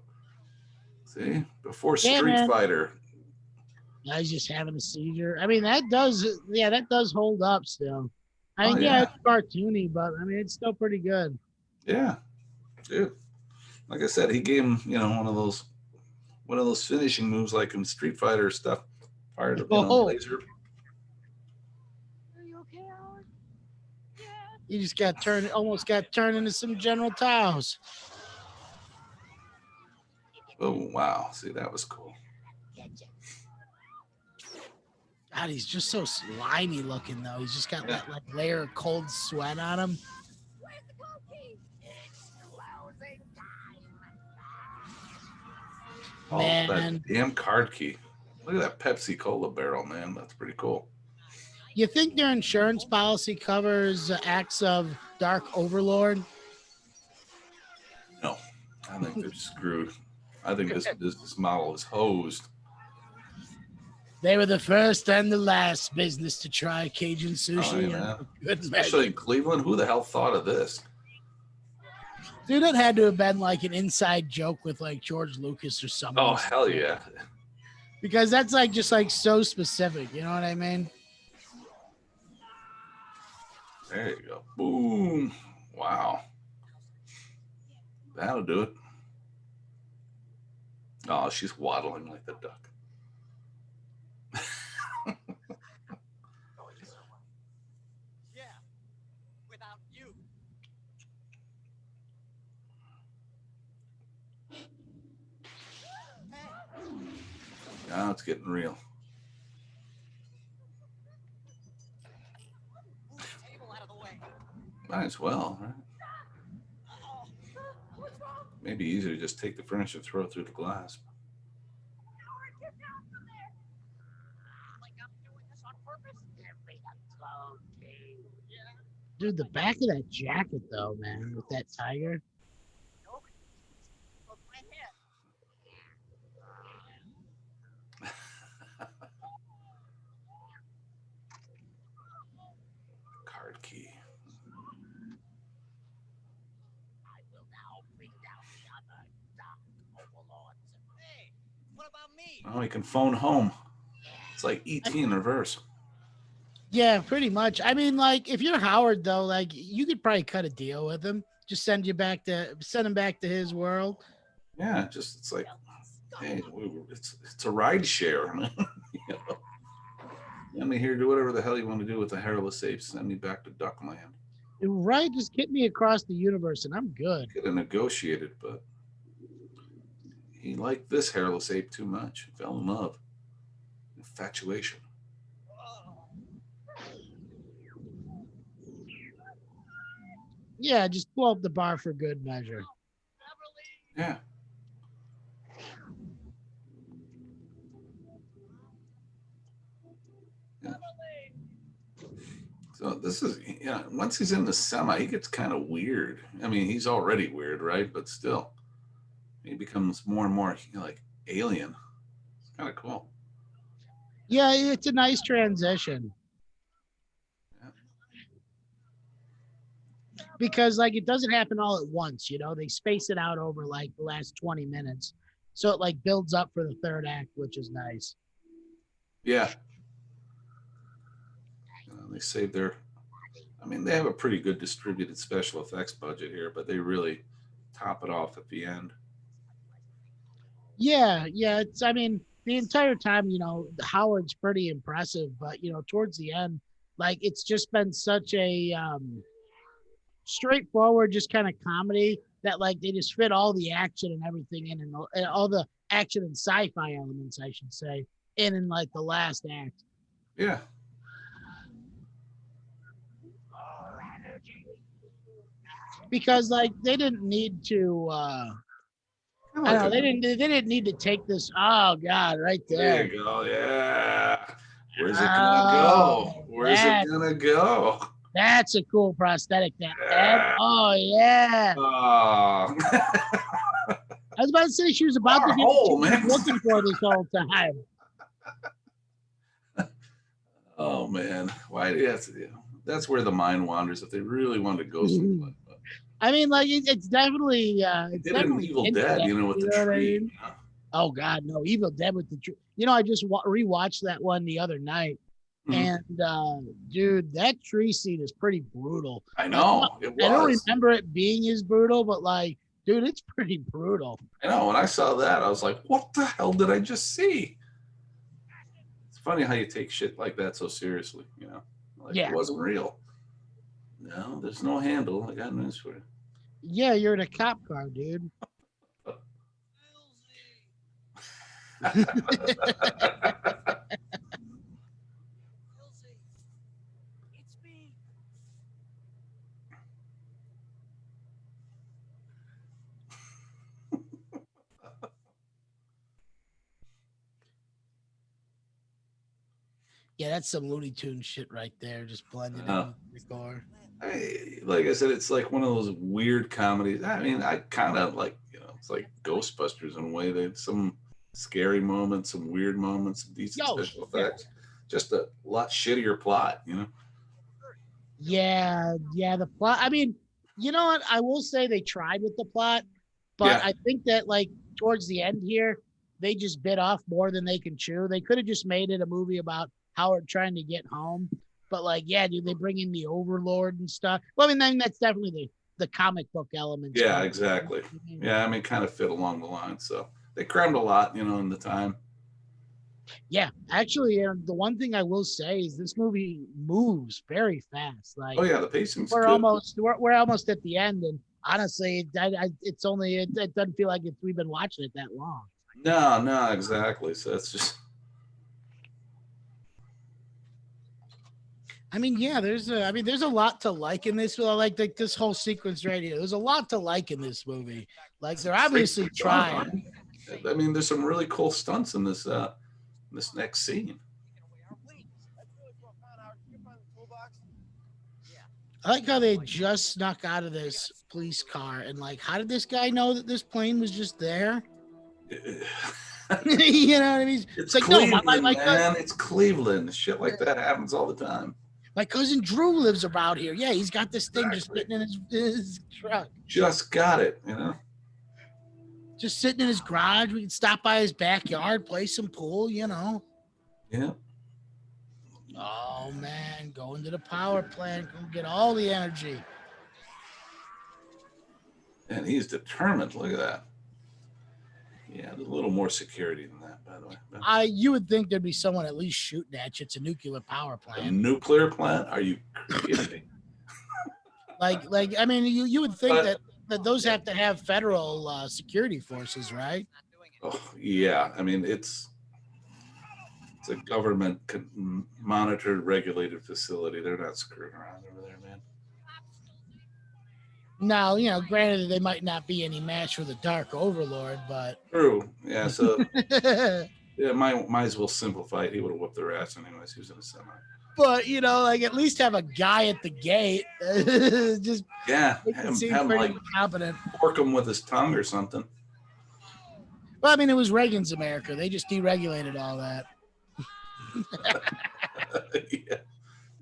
See? Before Yeah, Street man. Fighter. Now he's just having a seizure. I mean, that does hold up still. I mean, yeah. it's cartoony, but I mean, it's still pretty good. Yeah. Dude. Like I said, he gave him, one of those finishing moves like in Street Fighter stuff. Fired up, laser. Are you okay, Howard? Yeah. You just almost got turned into some General Taos. Oh wow. See, that was cool. God, he's just so slimy looking though. He's just got that layer of cold sweat on him. Oh, that damn card key. Look at that Pepsi Cola barrel, man. That's pretty cool. You think their insurance policy covers acts of dark overlord? No, I think they're screwed. I think this business model is hosed. They were the first and the last business to try Cajun sushi. Oh, yeah. Especially in Cleveland. Who the hell thought of this? Dude, it had to have been an inside joke with George Lucas or something. Oh, hell yeah. Because that's just so specific. You know what I mean? There you go. Boom. Wow. That'll do it. Oh, she's waddling like the duck. Yeah, without you. Now it's getting real. Move the table out of the way. Might as well, right? Maybe easier to just take the furniture and throw it through the glass. Dude, the back of that jacket, though, man, with that tiger. What about me? Oh, he can phone home. It's like ET in reverse. Yeah, pretty much. I mean, like, if you're Howard, though, like, you could probably cut a deal with him. Just send him back to his world. Yeah, just it's like, hey, it's a ride share. You know? Let me here do whatever the hell you want to do with the hairless ape. Send me back to Duckland. Right, just get me across the universe, and I'm good. Could have negotiated, but he liked this hairless ape too much. He fell in love. Infatuation. Yeah, just blow up the bar for good measure. Yeah. Yeah. So this is, yeah, once he's in the semi, he gets kind of weird. I mean, he's already weird, right? But still, he becomes more and more like alien. It's kind of cool. Yeah, it's a nice transition. Because like it doesn't happen all at once, you know, they space it out over like the last 20 minutes. So it like builds up for the third act, which is nice. Yeah. They save their, I mean, they have a pretty good distributed special effects budget here, but they really top it off at the end. Yeah, it's, I mean, the entire time, you know, Howard's pretty impressive, but you know, towards the end, like it's just been such a straightforward, just kind of comedy that like they just fit all the action and everything in, and all the action and sci-fi elements, I should say, in like the last act. Yeah. Because like they didn't need to I don't know, they didn't need to take this, oh god, right there. There you go. Yeah. Where's it gonna go? Where's it gonna go? That's a cool prosthetic. Oh yeah. Oh. I was about to say she was about to get what she was looking for this whole time. Oh man, why do you have to? You know, that's where the mind wanders. If they really wanted to go somewhere. I mean, like it's definitely it's Did definitely an Evil Dead, you know, with the tree. You know? Oh God, no, Evil Dead with the tree. You know, I just rewatched that one the other night, and dude, that tree scene is pretty brutal. I know. It was. I don't remember it being as brutal, but like, dude, it's pretty brutal. I know. When I saw that, I was like, "What the hell did I just see?" It's funny how you take shit like that so seriously. You know, like it wasn't real. No, there's no handle. I got news for you. Yeah, you're in a cop car, dude. Yeah, that's some Looney Tunes shit right there, just blended in with the car. Like I said, it's like one of those weird comedies. I mean, I kind of like, you know, it's like Ghostbusters in a way. They had some scary moments, some weird moments, some decent special effects. Just a lot shittier plot, you know? Yeah, the plot. I mean, you know what? I will say they tried with the plot, but I think that like towards the end here, they just bit off more than they can chew. They could have just made it a movie about Howard trying to get home. But like, yeah, dude, they bring in the Overlord and stuff. Well, I mean, that's definitely the comic book elements. Yeah, exactly. Yeah, I mean, kind of fit along the line. So they crammed a lot, you know, in the time. Yeah, actually, the one thing I will say is this movie moves very fast. Like, oh yeah, the pacing's we're good. we're almost at the end, and honestly, it's only it doesn't feel like we've been watching it that long. No, exactly. So it's just. I mean, yeah, there's a lot to like in this. I like this whole sequence right here. There's a lot to like in this movie. Like they're obviously trying. I mean, there's some really cool stunts in this next scene. I like how they just snuck out of this police car, and like, how did this guy know that this plane was just there? You know what I mean? It's like Cleveland, no, man. It's Cleveland. Shit like that happens all the time. My cousin Drew lives about here. Yeah, he's got this thing just sitting in his truck. Just got it, you know. Just sitting in his garage. We can stop by his backyard, play some pool, you know. Yeah. Oh man, going to the power plant, go get all the energy. And he's determined. Look at that. Yeah, there's a little more security than that, by the way. You would think there'd be someone at least shooting at you. It's a nuclear power A plant. nuclear plant? Are you kidding me? Like I mean, you would think that those have to have federal security forces, right? Oh, yeah. I mean, it's a government monitored, regulated facility. They're not screwing around over there, man. Now, you know, granted, they might not be any match for the Dark Overlord, but True. Yeah. So yeah, might as well simplify it. He would have whooped their ass anyways. He was in a semi. but you know, like at least have a guy at the gate. Just Yeah, seem have him pretty like competent. pork him with his tongue or something. Well, I mean, it was Reagan's America. They just deregulated all that.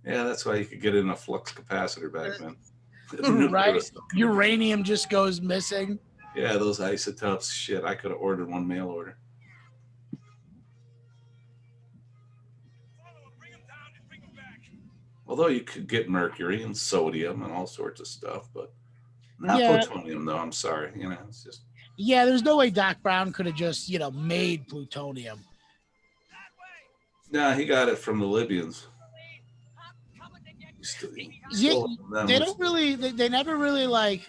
Yeah, that's why you could get in a flux capacitor back then. Right? Uranium just goes missing. Yeah, those isotopes. Shit, I could have ordered one mail order. Although you could get mercury and sodium and all sorts of stuff, but not plutonium, though. I'm sorry. You know, it's just. Yeah, there's no way Doc Brown could have just, you know, made plutonium. Nah, he got it from the Libyans. Yeah, they don't really. They never really like.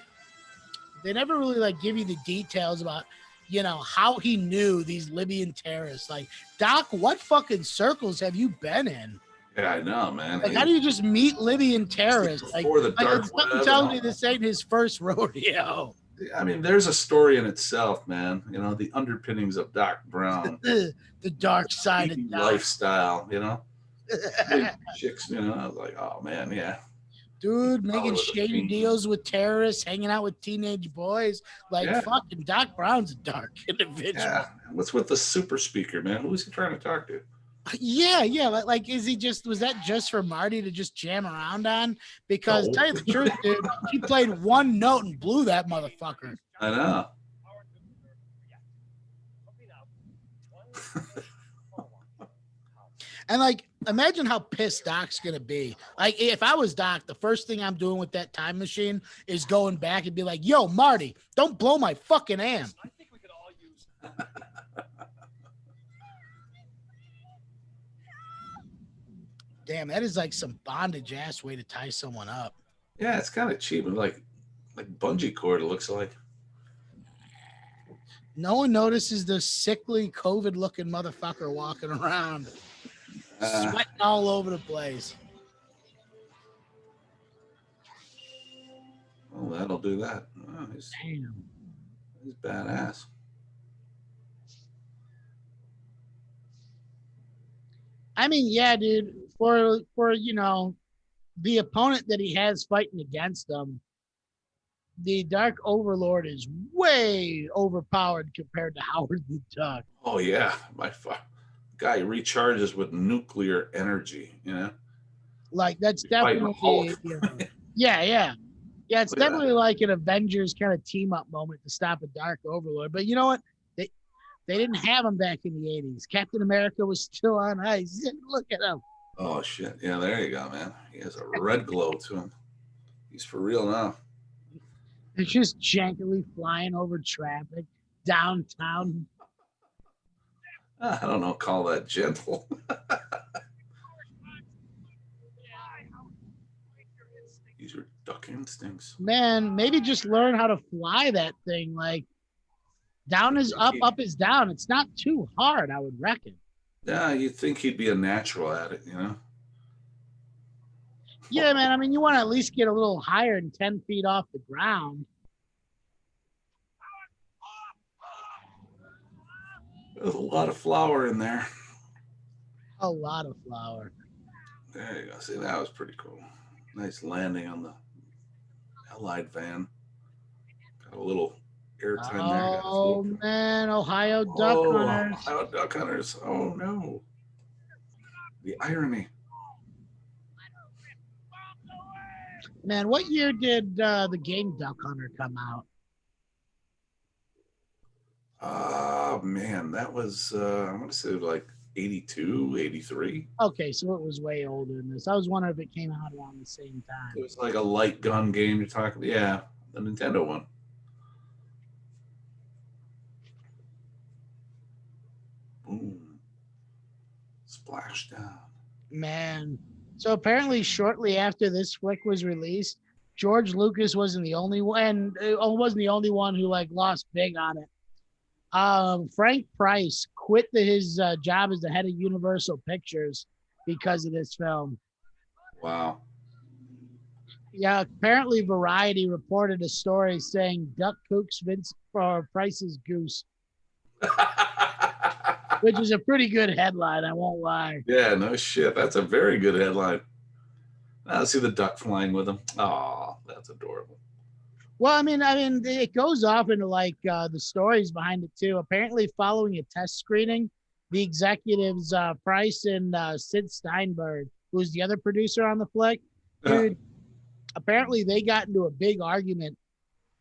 They never really like give you the details about, you know, how he knew these Libyan terrorists. Like, Doc, what fucking circles have you been in? Yeah, I know, man. Like, how do you just meet Libyan terrorists? Like, the dark something tells me this ain't his first rodeo. I mean, there's a story in itself, man. You know, the underpinnings of Doc Brown, the dark side of Doc. lifestyle. You know, chicks. You know, I was like, oh man, yeah. Dude, making shady deals with terrorists, hanging out with teenage boys. Like, fucking Doc Brown's a dark individual. Yeah. What's with the super speaker, man? Who's he trying to talk to? Yeah. Like, is he just, was that just for Marty to just jam around on? Because, tell you the truth, dude, he played one note and blew that motherfucker. I know. And like, imagine how pissed Doc's gonna be. Like, if I was Doc, the first thing I'm doing with that time machine is going back and be like, "Yo, Marty, don't blow my fucking amp." I think we could all use. Damn, that is like some bondage ass way to tie someone up. Yeah, it's kind of cheap, like bungee cord. It looks like. No one notices the sickly COVID-looking motherfucker walking around. Sweating all over the place. Oh, that'll do that. Oh, he's badass. I mean, yeah, dude. For you know, the opponent that he has fighting against him, the Dark Overlord is way overpowered compared to Howard the Duck. Oh yeah, my guy recharges with nuclear energy. You know, like that's definitely yeah. It's definitely like an Avengers kind of team up moment to stop a Dark Overlord. But you know what? They didn't have him back in the 80s. Captain America was still on ice. Look at him. Oh shit! Yeah, there you go, man. He has a red glow to him. He's for real now. It's just jankily flying over traffic downtown. I don't know. Call that gentle. These are duck instincts. Man, maybe just learn how to fly that thing. Like, down is up, up is down. It's not too hard, I would reckon. Yeah, you'd think he'd be a natural at it, you know? Yeah, man. I mean, you want to at least get a little higher than 10 feet off the ground. There's a lot of flour in there. A lot of flour. There you go. See, that was pretty cool. Nice landing on the Allied van. Got a little airtime there. Oh, man. Ohio Duck Hunters. Ohio Duck Hunters. Oh, no. The irony. Man, what year did the game Duck Hunter come out? Oh man, that was I want to say like 82, 83. Okay, so it was way older than this. I was wondering if it came out around the same It time. was like a light gun game you're talking. Yeah, the Nintendo one. Boom. Splashdown. Man. So apparently, shortly after this flick was released, George Lucas wasn't the only one, wasn't the only one who like lost big on it. Frank Price quit his job as the head of Universal Pictures because of this film. Wow. Yeah, apparently Variety reported a story saying Duck cooks Vince for Price's goose, which is a pretty good headline, I won't lie. Yeah, no shit. That's a very good headline. I see the duck flying with him. Oh, that's adorable. Well, I mean, it goes off into like the stories behind it too. Apparently, following a test screening, the executives Price and Sid Steinberg, who's the other producer on the flick, dude, apparently they got into a big argument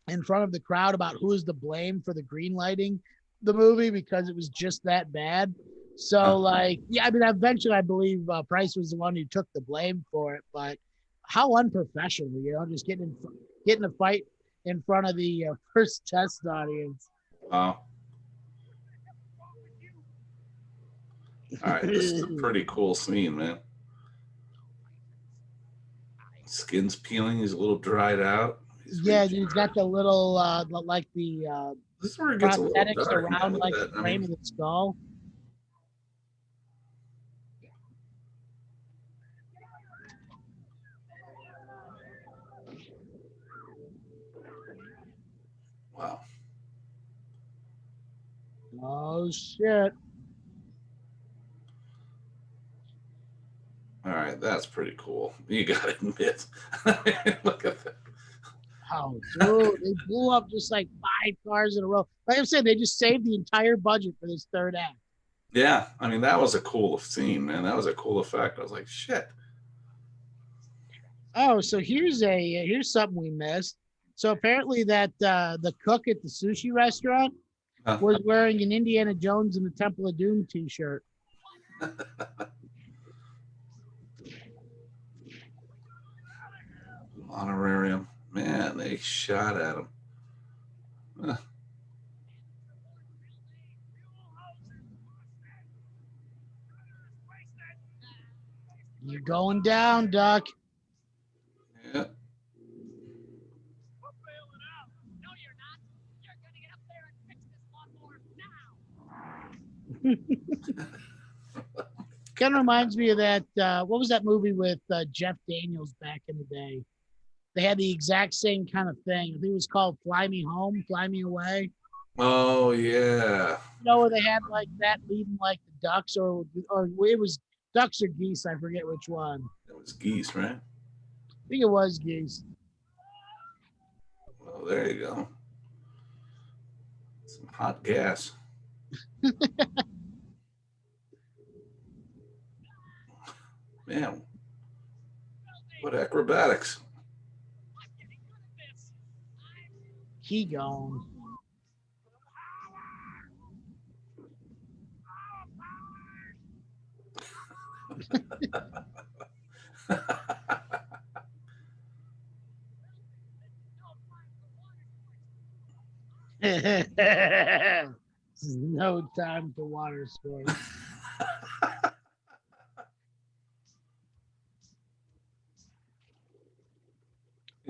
in front of the crowd about who is to blame for the green lighting the movie because it was just that bad. So, like, yeah, I mean, eventually I believe Price was the one who took the blame for it, but how unprofessional, you know, just getting a fight in front of the first test audience. Wow. All right, this is a pretty cool scene, man. Skin's peeling. He's a little dried out. Yeah, dude, he's got the little like the This is where it gets a little prosthetics dark, man. around Look like at the that. I frame mean, of the skull. wow. Oh shit. All right, that's pretty cool. You gotta admit. Look at that. Oh, dude, they blew up just like 5 cars in a row. Like I said, they just saved the entire budget for this third act. Yeah, I mean that was a cool scene, man. That was a cool effect. I was like, shit. Oh, so here's something we missed. So apparently that the cook at the sushi restaurant was wearing an Indiana Jones and the Temple of Doom t-shirt. Honorarium. Man, they shot at him. You're going down, Duck. Yeah. Kind of reminds me of that. What was that movie with Jeff Daniels back in the day? They had the exact same kind of thing. I think it was called Fly Me Home, Fly Me Away. Oh yeah. You know, where they had like that leading like the ducks, or it was ducks or geese. I forget which one. It was geese, right? I think it was geese. Oh, there you go. Some hot gas. Man, what acrobatics. He gone. No time for water sports.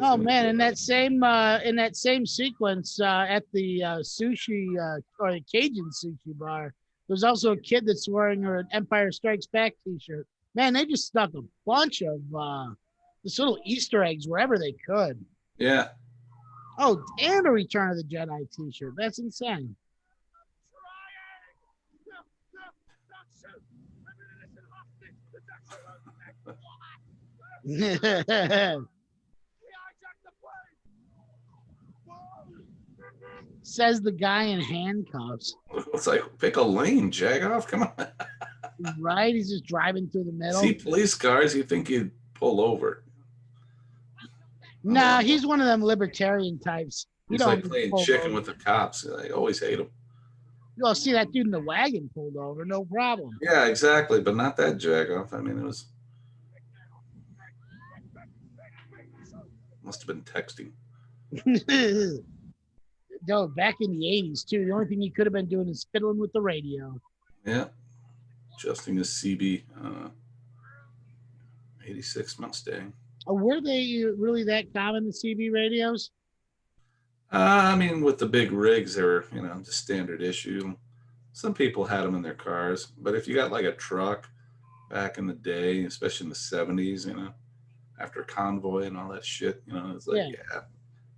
Oh man, in that same sequence at the sushi or the Cajun sushi bar, there's also a kid that's wearing an Empire Strikes Back t-shirt. Man, they just stuck a bunch of this little Easter eggs wherever they could. Yeah. Oh, and a Return of the Jedi t-shirt. That's insane. Says the guy in handcuffs. It's like, pick a lane, Jagoff. Come on. Right? He's just driving through the middle. See police cars, you think you'd pull over. Nah, he's one of them libertarian types. He's like playing chicken with the cops. I always hate him. You'll see that dude in the wagon pulled over, no problem. Yeah, exactly, but not that jagoff. I mean, it was must have been texting. No, back in the 80s, too, the only thing he could have been doing is fiddling with the radio. Yeah, adjusting his CB 86 Mustang. Were they really that common, the CB radios? I mean, with the big rigs, they were, just standard issue. Some people had them in their cars, but if you got like a truck back in the day, especially in the 70s, after Convoy and all that shit, it's like, yeah,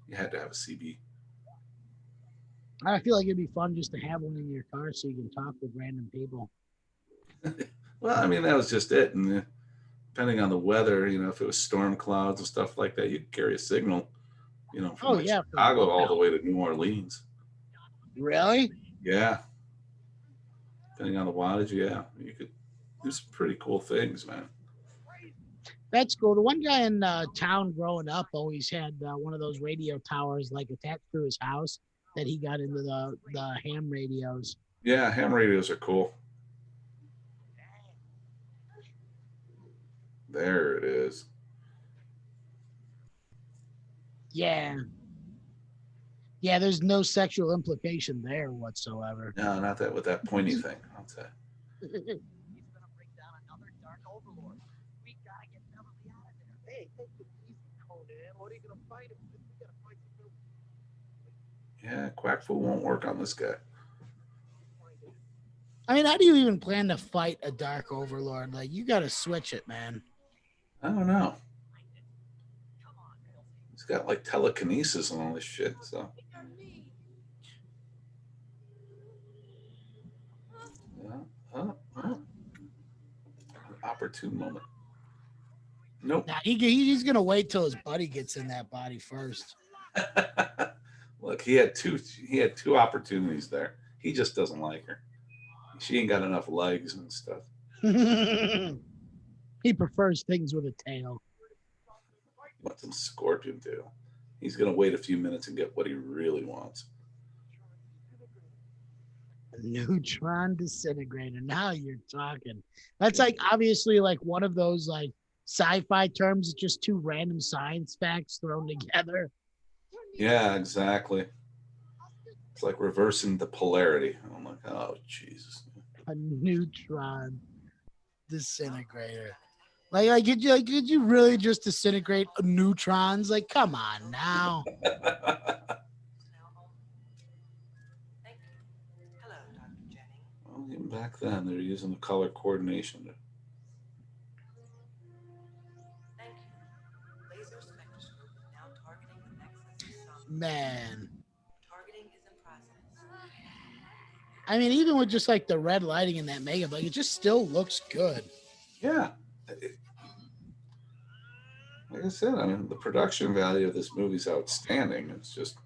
you had to have a CB. I feel like it'd be fun just to have one in your car so you can talk with random people. Well, I mean, that was just it. And depending on the weather, if it was storm clouds and stuff like that, you'd carry a signal, from Chicago all the way to New Orleans. Really? Yeah. Depending on the wattage, yeah. You could do some pretty cool things, man. That's cool. The one guy in town growing up always had one of those radio towers like attached to his house that he got into the ham radios. Yeah, ham radios are cool. There it is. Yeah. Yeah, there's no sexual implication there whatsoever. No, not that with that pointy thing. I'll say. He's gonna bring down another dark overlord. We gotta get Beverly out of there. Hey, take it easy, Conan. What are you gonna fight him with? We gotta fight him. Yeah, quack fu won't work on this guy. I mean, how do you even plan to fight a dark overlord? Like, you got to switch it, man. I don't know. He's got like telekinesis and all this shit, so. An opportune moment. Nope. Nah, he's gonna wait till his buddy gets in that body first. Look, he had two opportunities there. He just doesn't like her. She ain't got enough legs and stuff. He prefers things with a tail. Wants some scorpion tail. He's gonna wait a few minutes and get what he really wants. A neutron disintegrator. Now you're talking. That's like obviously like one of those like sci-fi terms. It's just two random science facts thrown together. Yeah, exactly. It's like reversing the polarity. I'm like, oh Jesus. A neutron disintegrator. Like could you really just disintegrate neutrons? Like, come on now. Well, even back then, they're using the color coordination. Man. I mean, even with just like the red lighting in that mega, like it just still looks good. Yeah. Like I said, I mean, the production value of this movie is outstanding. It's just.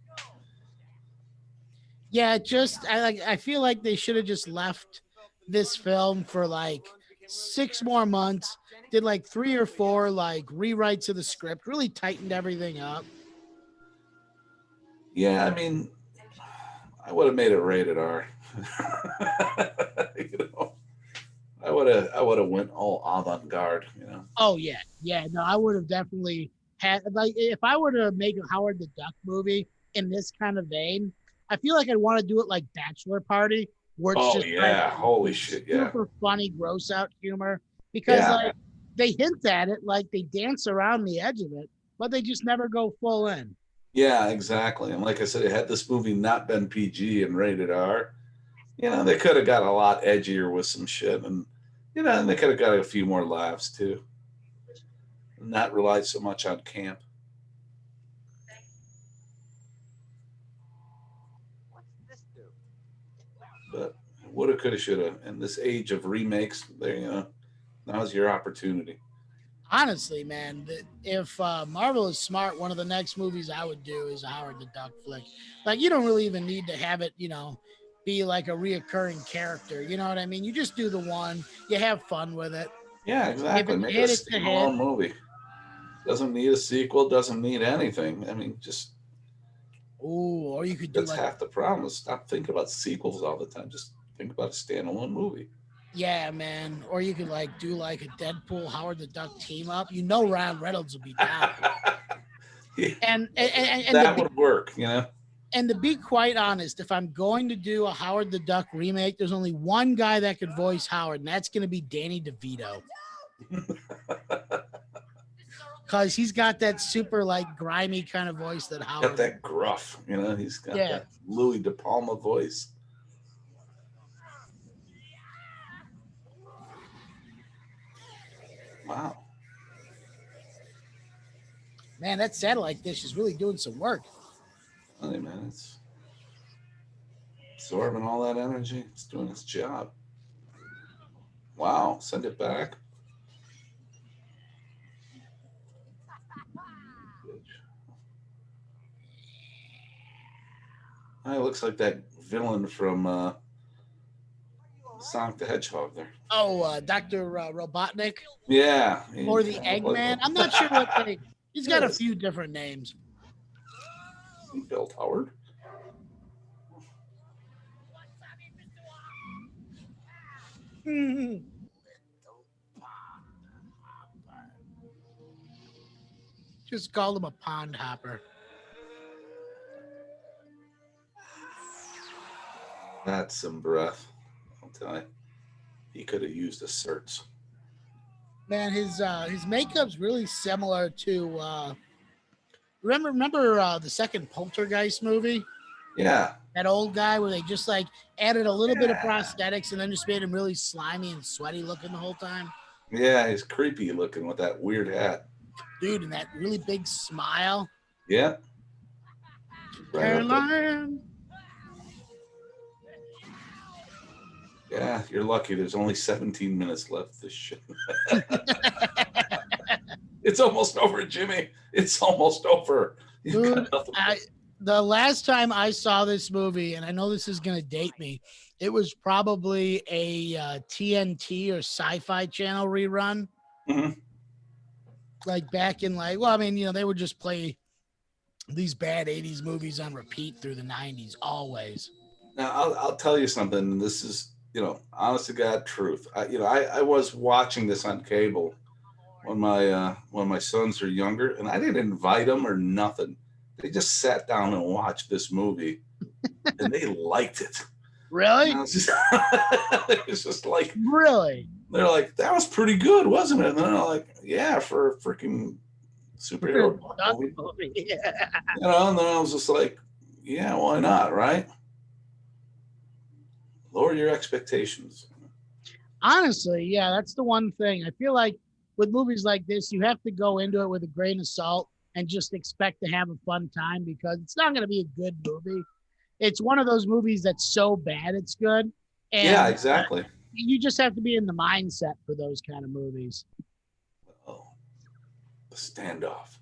Yeah, I feel like they should have just left this film for like 6 more months, did like 3 or 4 like rewrites of the script, really tightened everything up. Yeah, I mean, I would have made it rated R. I would have went all avant-garde, Oh yeah. No, I would have definitely had like if I were to make a Howard the Duck movie in this kind of vein, I feel like I'd want to do it like Bachelor Party, where it's just like, holy shit, yeah, super funny, gross out humor because like they hint at it, like they dance around the edge of it, but they just never go full in. Yeah, exactly. And like I said, had this movie not been PG and rated R, they could have got a lot edgier with some shit, and and they could have got a few more laughs too, and not relied so much on camp. But woulda, coulda, shoulda. In this age of remakes, there, now's your opportunity. Honestly, man, if Marvel is smart, one of the next movies I would do is a Howard the Duck flick. Like, you don't really even need to have it, be like a reoccurring character. You know what I mean? You just do the one. You have fun with it. Yeah, exactly. Make it a standalone movie. Doesn't need a sequel. Doesn't need anything. I mean, just. Ooh, or you could do That's like, half the problem. Is stop thinking about sequels all the time. Just think about a standalone movie. yeah, man. Or you could like do like a Deadpool Howard the Duck team up. You know, Ryan Reynolds will be down. Yeah, And that would work, you know. and to be quite honest, if I'm going to do a Howard the Duck remake, there's only one guy that could voice Howard, and that's going to be Danny DeVito. Because he's got that super like grimy kind of voice that Howard. Got that gruff, you know. He's got Yeah. that Louis De Palma voice. Wow. Man, that satellite dish is really doing some work. Hey, man, it's absorbing all that energy. It's doing its job. Wow. Send it back. It looks like that villain from Sonic the Hedgehog there. Oh, Dr. Robotnik Yeah. or the Eggman. I'm not sure what they. He's got a few different names. Bill Howard. Just called him a pond hopper. That's some breath. I'll tell you. He could have used a certs. Man, his makeup's really similar to remember the second Poltergeist movie? Yeah. That old guy where they just like added a little bit of prosthetics and then just made him really slimy and sweaty looking the whole time. Yeah, he's creepy looking with that weird hat. Dude, and that really big smile. Yeah. Caroline. Yeah, you're lucky. There's only 17 minutes left. This shit. It's almost over, Jimmy. It's almost over. Dude, the last time I saw this movie, and I know this is going to date me, it was probably a TNT or Sci-Fi Channel rerun. Mm-hmm. Like back in like, well, I mean, they would just play these bad 80s movies on repeat through the 90s always. Now, I'll tell you something. This is, honest to God truth. I was watching this on cable when my sons are younger, and I didn't invite them or nothing. They just sat down and watched this movie, and they liked it. Really? It's just like, really? They're like, that was pretty good, wasn't it? And they're like, yeah, for a freaking superhero movie. Yeah. And then I was just like, yeah, why not, right? Lower your expectations. Honestly, yeah, that's the one thing. I feel like with movies like this, you have to go into it with a grain of salt and just expect to have a fun time because it's not going to be a good movie. It's one of those movies that's so bad it's good. And yeah, exactly. You just have to be in the mindset for those kind of movies. Oh, the standoff.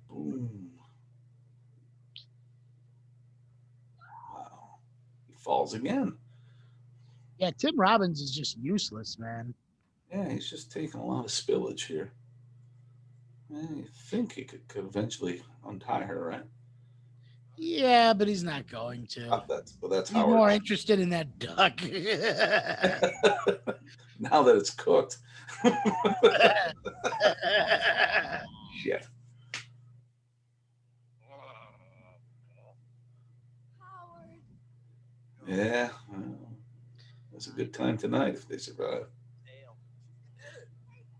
Boom. Wow. He falls again. Yeah, Tim Robbins is just useless, man. Yeah, he's just taking a lot of spillage here. I think he could eventually untie her, right? Yeah, but he's not going to. That's he's Howard. more interested in that duck. Now that it's cooked. Shit. Yeah, well, it's a good time tonight if they survive.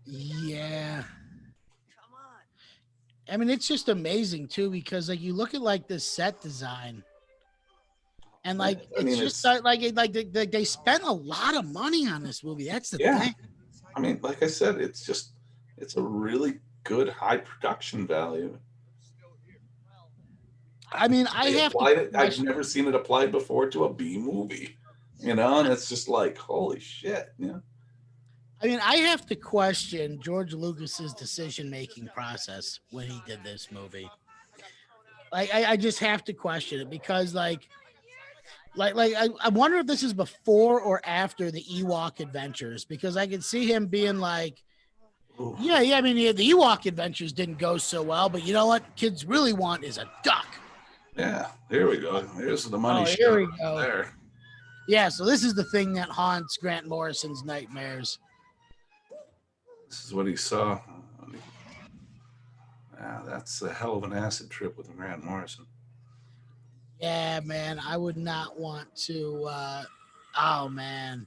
Yeah. I mean, it's just amazing too because like you look at like this set design, and like it's they spent a lot of money on this movie. That's the thing. I mean, like I said, it's a really good high production value. I mean, I've never seen it applied before to a B movie, and it's just like, holy shit, yeah. I mean, I have to question George Lucas's decision-making process when he did this movie. Like, I just have to question it because, I wonder if this is before or after the Ewok Adventures because I could see him being like, yeah. I mean, the Ewok Adventures didn't go so well, but you know what? Kids really want is a duck. Yeah, here we go. Here's the money Oh, shot here we right go. there. Yeah, so this is the thing that haunts Grant Morrison's nightmares. This is what he saw. Yeah, that's a hell of an acid trip with Grant Morrison. Yeah, man, I would not want to. Oh man,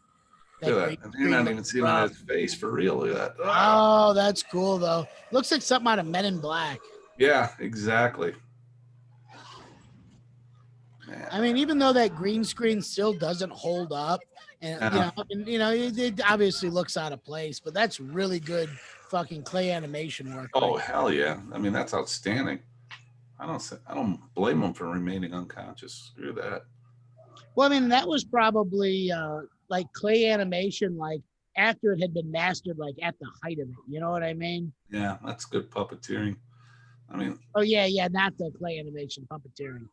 Look green at that. And you're not screen even looks seeing rough. his face for real. Look at that. Ah. Oh, that's cool though. Looks like something out of Men in Black. Yeah, exactly. Man. I mean, even though that green screen still doesn't hold up, and it obviously looks out of place, but that's really good fucking clay animation work. Oh hell yeah! I mean, that's outstanding. I don't blame him for remaining unconscious. Screw that. Well, I mean, that was probably like clay animation, like after it had been mastered, like at the height of it. You know what I mean? Yeah, that's good puppeteering. I mean, Oh yeah, not the clay animation puppeteering.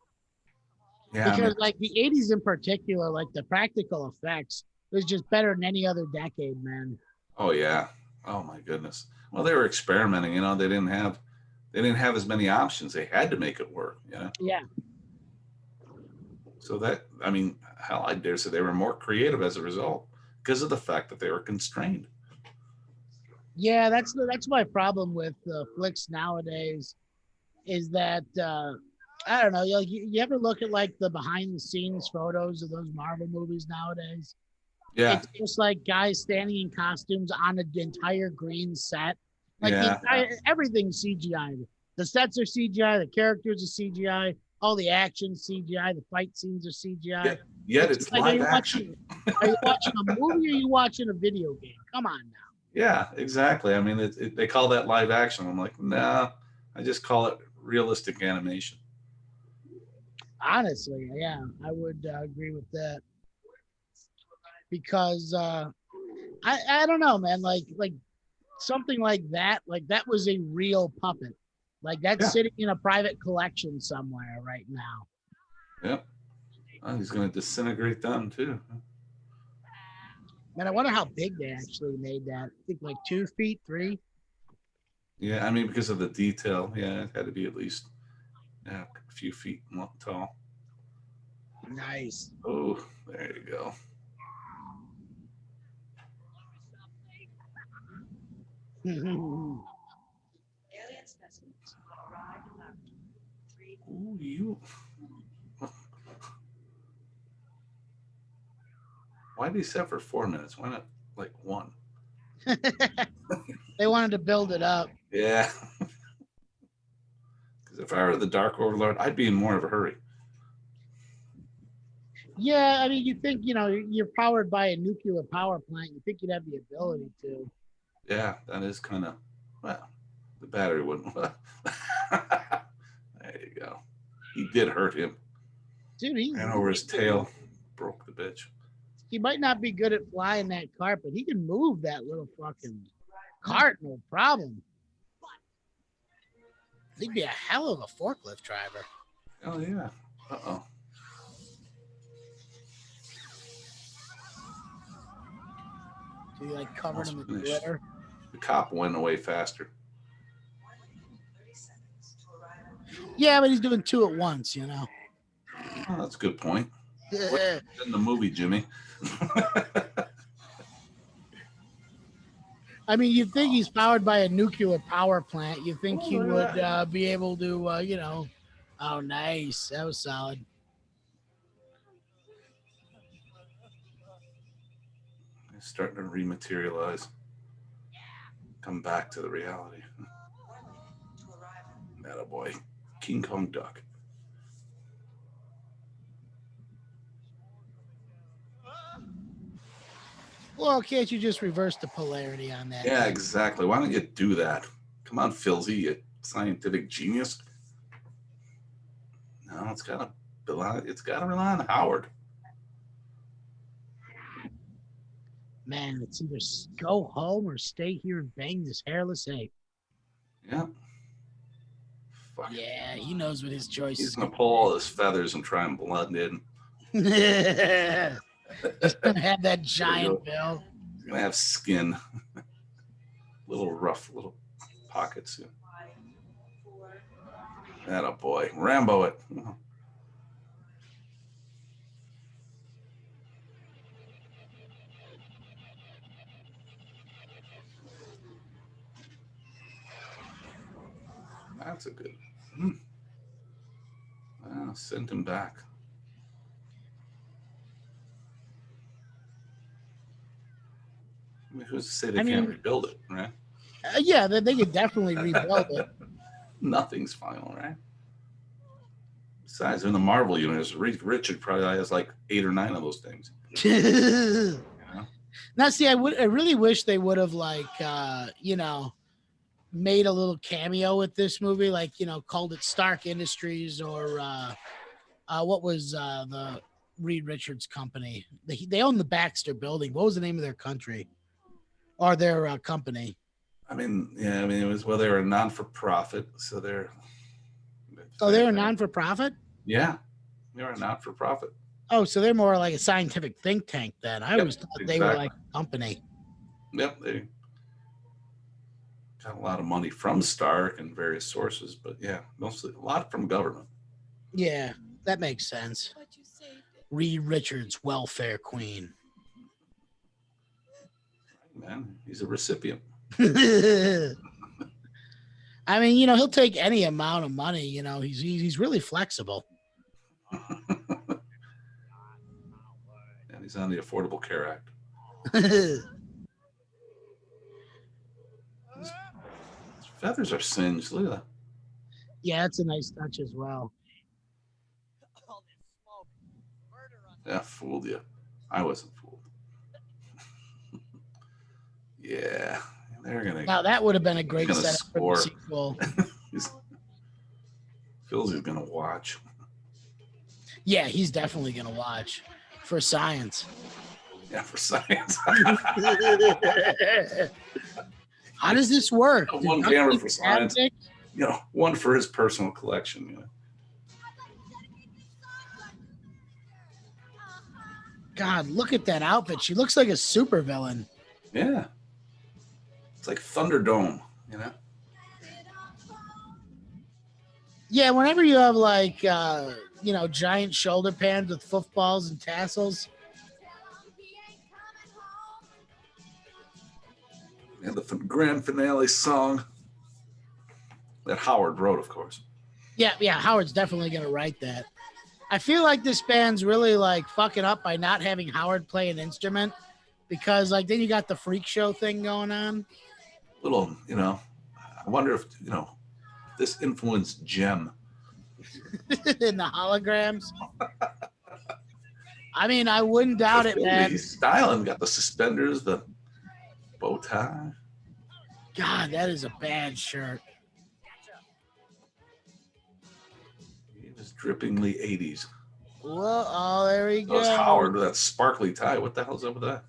yeah, Because I mean, like the 80s in particular, like the practical effects was just better than any other decade, man. oh yeah, oh my goodness. Well, they were experimenting. You know, they didn't have as many options. They had to make it work. You know. Yeah. So that, I mean, hell, I dare say they were more creative as a result because of the fact that they were constrained. Yeah, that's my problem with flicks nowadays, is that I don't know. You ever look at like the behind the scenes photos of those Marvel movies nowadays? Yeah, It's just like guys standing in costumes on an entire green set. Like yeah, everything's CGI. The sets are CGI. The characters are CGI. All the action CGI. The fight scenes are CGI. yeah. Yet it's like, live action. Are you watching a movie or are you watching a video game? Come on now. Yeah, exactly. I mean, they call that live action. I'm like, nah, I just call it realistic animation. Honestly, yeah, I would agree with that. Because I don't know, man. Like something like that was a real puppet. Like that's Yeah. sitting in a private collection somewhere right now. Yep. Oh, he's going to disintegrate them too. Man, I wonder how big they actually made that. I think like 2 feet, 3. Yeah, I mean, because of the detail, yeah, it had to be at least a few feet tall. Nice. Oh, there you go. Ooh, you. Why did he set for 4 minutes? Why not like 1? They wanted to build it up. Yeah. Because if I were the Dark Overlord, I'd be in more of a hurry. Yeah, I mean, you think, you're powered by a nuclear power plant. You think you'd have the ability to. Yeah, that is kind of, well, the battery wouldn't. There you go. He did hurt him. Dude, Ran over his tail, broke the bitch. he might not be good at flying that cart, but he can move that little fucking cart, no problem. He'd be a hell of a forklift driver. Oh, yeah. Uh-oh. He like covered him in Finished. glitter. The cop went away faster. Yeah, but he's doing 2 at once, Oh, that's a good point. What's Yeah. in the movie, Jimmy? I mean, you'd think he's powered by a nuclear power plant. You think he would be able to, Oh, nice. That was solid. It's starting to rematerialize. Come back to the reality. Attaboy. King Kong duck. Well, can't you just reverse the polarity on that? Yeah, exactly. Why don't you do that? Come on, Philzy, you scientific genius. No, it's gotta rely on Howard. Man, it's either go home or stay here and bang this hairless ape. Yeah. Fuck. Yeah, he knows what his choice He's is. gonna pull all his feathers and try and blend in. He's gonna have that giant bill. He's gonna have skin. Little rough little pockets. Attaboy. Rambo it. That's a good. Send him back. I mean, who's to say they can't rebuild it, right? Yeah, they could definitely rebuild it. Nothing's final, right? Besides, in the Marvel universe, Richard probably has like 8 or 9 of those things. You know? Now, see, I really wish they would have made a little cameo with this movie, like called it Stark Industries or what was the Reed Richards company? They own the Baxter Building. What was the name of their country or their company? I mean, it was they were a non-for-profit, so they're. Oh, they're a non-for-profit? Yeah, they're a not-for-profit. Oh, so they're more like a scientific think tank then. I always thought they were like a company. Yep, they got a lot of money from Stark and various sources, but yeah, mostly a lot from government. Yeah, that makes sense. Reed Richards, welfare queen. Man, he's a recipient. I mean, he'll take any amount of money. He's really flexible. And he's on the Affordable Care Act. His feathers are singed. Look at that. Yeah, that's a nice touch as well. Yeah, fooled you. I wasn't fooled. Yeah, they're gonna. Now that would have been a great setup for the sequel. Phil's gonna watch. Yeah, he's definitely gonna watch for science. Yeah, for science. How does this work? One camera for science. One for his personal collection. God, look at that outfit. She looks like a supervillain. Yeah. It's like Thunderdome, Yeah, whenever you have like giant shoulder pads with footballs and tassels. And the grand finale song that Howard wrote, of course. Yeah, Howard's definitely gonna write that. I feel like this band's really like fucking up by not having Howard play an instrument, because like then you got the freak show thing going on. Little, I wonder if this influenced Jem in the holograms. I mean, I wouldn't doubt it, man. He's styling, got the suspenders, the bow tie. God, that is a bad shirt. He was drippingly 80s. Well, oh, there we go. That was Howard with that sparkly tie. What the hell's up with that?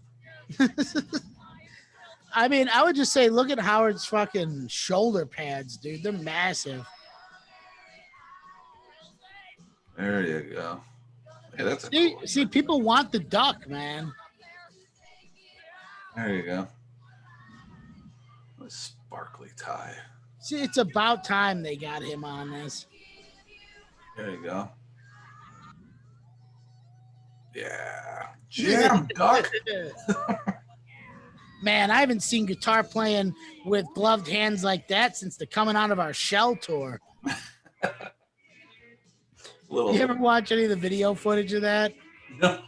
I mean, I would just say, look at Howard's fucking shoulder pads, dude. They're massive. There you go. Hey, that's a see, cool see, people want the duck, man. There you go. A sparkly tie. See, it's about time they got him on this. There you go. Yeah. Jam, duck. Man, I haven't seen guitar playing with gloved hands like that since the Coming Out of Our Shell tour. You ever watch any of the video footage of that? No.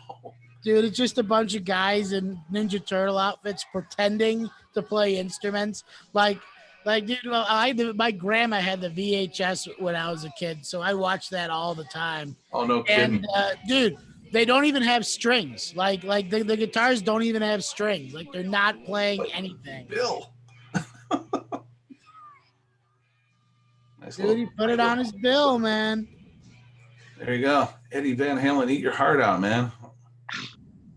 Dude, it's just a bunch of guys in Ninja Turtle outfits pretending to play instruments. Like, dude, my grandma had the VHS when I was a kid, so I watched that all the time. Oh, no kidding. And, dude, they don't even have strings. Like the guitars don't even have strings. Like, they're not playing anything. Bill. Nice Dude, he put it on his bill, man. There you go. Eddie Van Halen, eat your heart out, man.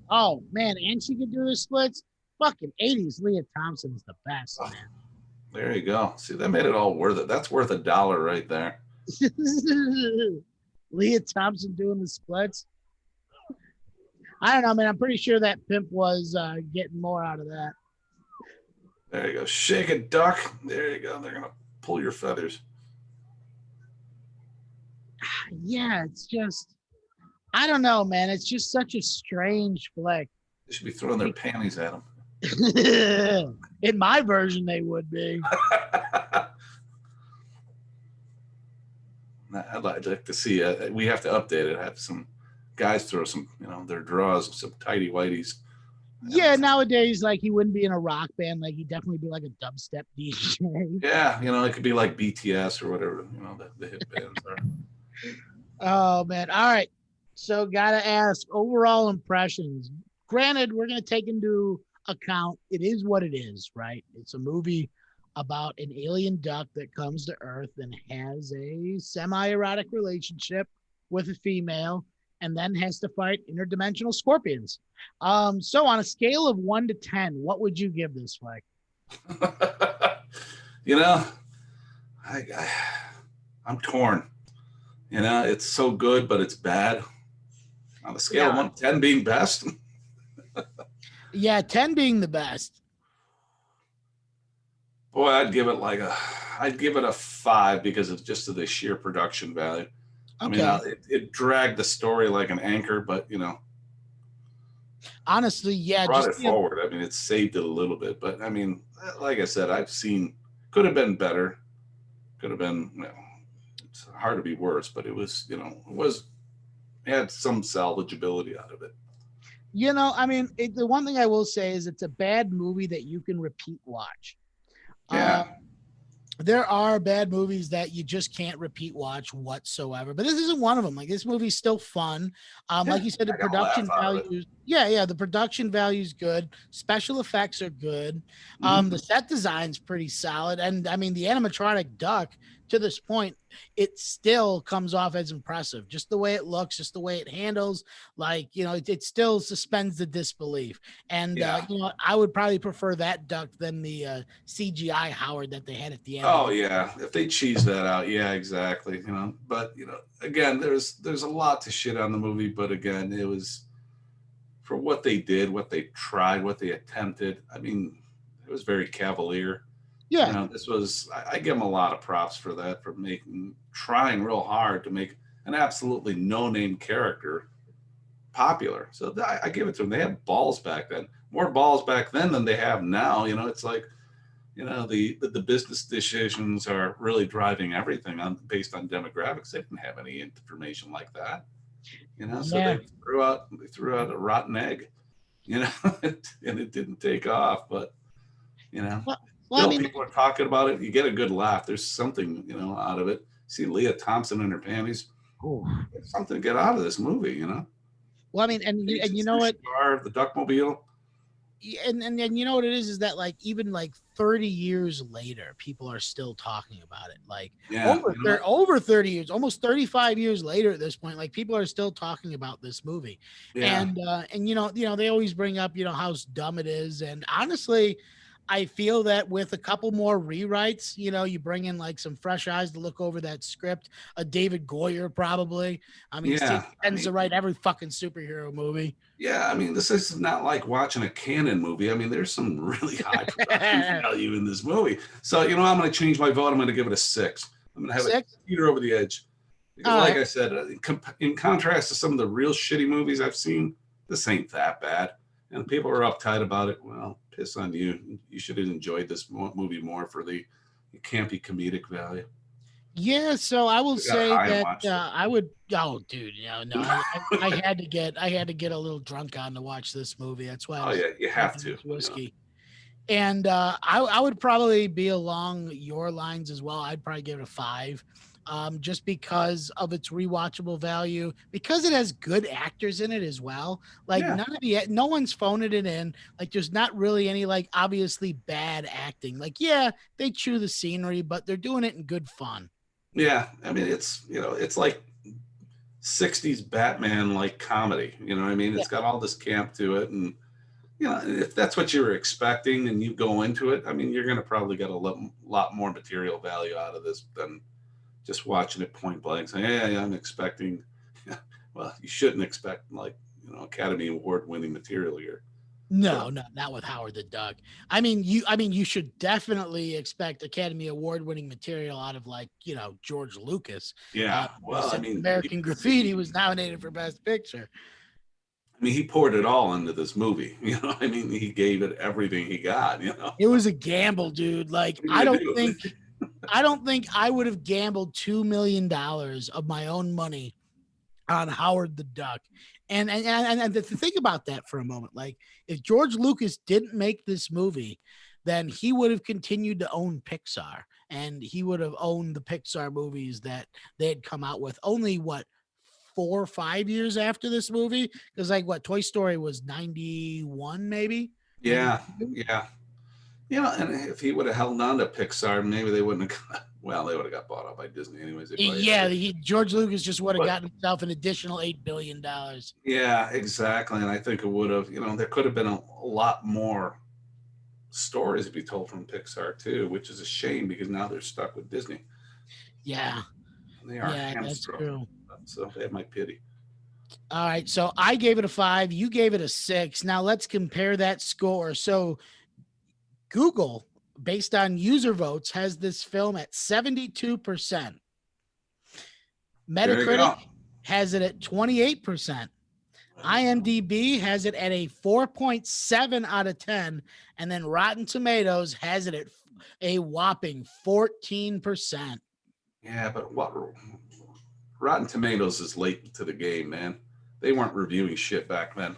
Oh, man, and she could do the splits. Fucking 80s Leah Thompson is the best, man. There you go. See, that made it all worth it. That's worth $1 right there. Leah Thompson doing the splits. I don't know, man. I'm pretty sure that pimp was getting more out of that. There you go. Shake it, duck. There you go. They're going to pull your feathers. Yeah, it's just, I don't know, man. It's just such a strange flick. They should be throwing their panties at them. In my version, they would be. I'd like to see it. We have to update it. Have some guys throw some, their draws, some tighty whities. Yeah, nowadays, like he wouldn't be in a rock band. Like he'd definitely be like a dubstep DJ. Yeah, it could be like BTS or whatever, the hit bands are. Oh man! All right, so gotta ask overall impressions. Granted, we're gonna take into account it is what it is, right? It's a movie about an alien duck that comes to Earth and has a semi-erotic relationship with a female, and then has to fight interdimensional scorpions. So on a scale of 1 to 10, what would you give this flick? I'm torn. It's so good, but it's bad. On a scale of 1 to 10 being best. Yeah, 10 being the best. Boy, I'd give it a 5 because of just of the sheer production value. Okay. I mean, it dragged the story like an anchor, but honestly, yeah, brought it forward. I mean, it saved it a little bit, but I mean, like I said, could have been better. Could have been, it's hard to be worse, but it was, it had some salvageability out of it. I mean, the one thing I will say is it's a bad movie that you can repeat watch. Yeah. There are bad movies that you just can't repeat watch whatsoever, but this isn't one of them. Like this movie's still fun. Like you said, the production values. Yeah, the production value is good. Special effects are good. The set design's pretty solid, and I mean the animatronic duck. To this point, it still comes off as impressive. Just the way it looks, just the way it handles, like it still suspends the disbelief. And I would probably prefer that duck than the CGI Howard that they had at the end. Oh yeah, if they cheese that out, yeah, exactly. But again, there's a lot to shit on the movie, but again, it was for what they did, what they tried, what they attempted. I mean, it was very cavalier. Yeah. This was, I give them a lot of props for that, for trying real hard to make an absolutely no-name character popular. So I give it to them. They had balls back then, more balls back then than they have now. It's like, the business decisions are really driving everything based on demographics. They didn't have any information like that, so they threw out a rotten egg, and it didn't take off, but, Well, people are talking about it. You get a good laugh. There's something, out of it. See Leah Thompson in her panties. There's something to get out of this movie, Well, I mean, and you know what? The Duckmobile. And you know what it is that like even like 30 years later, people are still talking about it. Like over 30 years, almost 35 years later at this point, like people are still talking about this movie. Yeah. And they always bring up how dumb it is. And honestly, I feel that with a couple more rewrites, you bring in like some fresh eyes to look over that script, a David Goyer probably. I mean, he tends to write every fucking superhero movie. Yeah, I mean, this is not like watching a canon movie. I mean, there's some really high production value in this movie. So, I'm going to change my vote. I'm going to give it a 6. I'm going to have it teeter over the edge. Because like I said, in contrast to some of the real shitty movies I've seen, this ain't that bad. And people are uptight about it. Well, piss on you. You should have enjoyed this movie more for the campy comedic value. Yeah, so I will say that I would. Oh, dude, I had to get a little drunk on to watch this movie. That's why. Oh yeah, you have to. Whiskey. And I would probably be along your lines as well. I'd probably give it a 5. Just because of its rewatchable value, because it has good actors in it as well. Like no one's phoning it in. Like there's not really any like obviously bad acting. Like they chew the scenery, but they're doing it in good fun. Yeah, I mean it's like 60s Batman like comedy. You know what I mean? It's got all this camp to it, and if that's what you were expecting and you go into it, I mean you're going to probably get a lot more material value out of this than just watching it point blank saying, "Yeah, I'm expecting." Well, you shouldn't expect like Academy Award winning material here. No, not with Howard the Duck. I mean, you should definitely expect Academy Award winning material out of like George Lucas. Yeah, well, I mean, American Graffiti was nominated for Best Picture. I mean, he poured it all into this movie. I mean, he gave it everything he got. It was a gamble, dude. Like I don't think I don't think I would have gambled $2 million of my own money on Howard the Duck. And to think about that for a moment, like if George Lucas didn't make this movie, then he would have continued to own Pixar, and he would have owned the Pixar movies that they had come out with. Only what, 4 or 5 years after this movie? Because like what, Toy Story was 91, maybe. Yeah, 92? yeah. You know, and if he would have held on to Pixar, maybe they wouldn't have got, well, they would have got bought out by Disney anyways. They probably Yeah, had- George Lucas just would have But- gotten himself an additional $8 billion. Yeah, exactly. And I think it would have, you know, there could have been a lot more stories to be told from Pixar too, which is a shame because now they're stuck with Disney. Yeah, They are yeah, that's hamstrung. true. So they have my pity. All right, so I gave it a 5. You gave it a 6. Now let's compare that score. So Google, based on user votes, has this film at 72%. There you Metacritic go. has it at 28%. IMDb has it at a 4.7 out of 10. And then Rotten Tomatoes has it at a whopping 14%. Yeah, but what Rotten Tomatoes is late to the game, man. They weren't reviewing shit back then.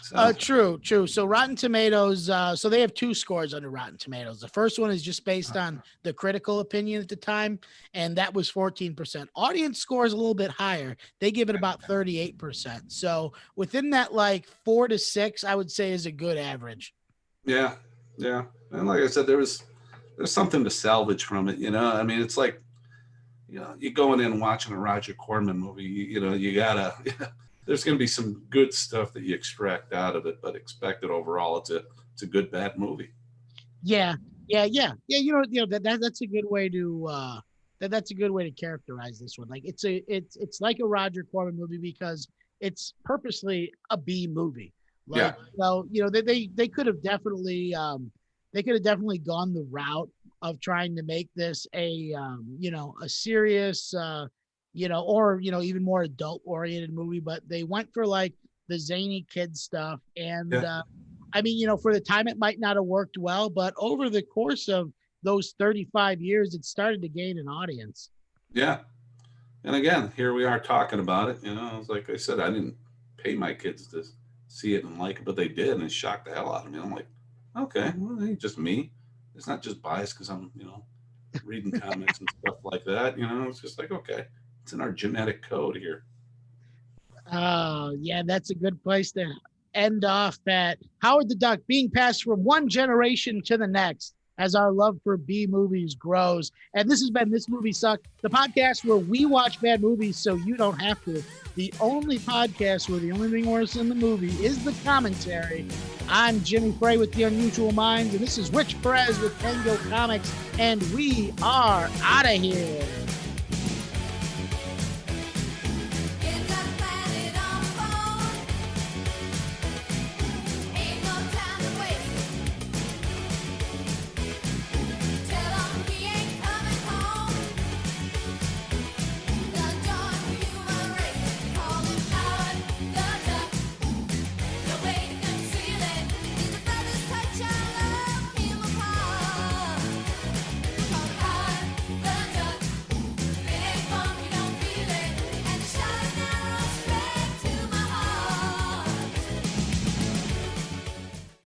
So, True. So Rotten Tomatoes, so they have 2 scores under Rotten Tomatoes. The first one is just based on the critical opinion at the time, and that was 14%. Audience score is a little bit higher. They give it about 38%. So within that, like 4 to 6, I would say is a good average. yeah. And like I said, there's something to salvage from it, you know. I mean, it's like, you know, you going in and watching a Roger Corman movie, you know, you gotta there's going to be some good stuff that you extract out of it, but expect it overall. It's a good bad movie. Yeah. You know that's a good way to that's a good way to characterize this one. Like it's like a Roger Corman movie because it's purposely a B movie. Like, Yeah. well, you know, they could have definitely gone the route of trying to make this a you know, a serious you know, or, you know, even more adult oriented movie, but they went for like the zany kid stuff. And Yeah. I mean, you know, for the time it might not have worked well, but over the course of those 35 years, it started to gain an audience. Yeah. And again, here we are talking about it. You know, like I said, I didn't pay my kids to see it and like it, but they did, and it shocked the hell out of me. I'm like, okay, well, it ain't just me. It's not just biased because I'm, you know, reading comics and stuff like that. You know, it's just like, okay, it's in our genetic code here. Oh, yeah, that's a good place to end off at. Howard the Duck being passed from one generation to the next as our love for B movies grows. And this has been This Movie Sucked, the podcast where we watch bad movies so you don't have to. The only podcast where the only thing worse than the movie is the commentary. I'm Jimmy Frey with The Unusual Minds, and this is Rich Perez with Tango Comics, and we are out of here.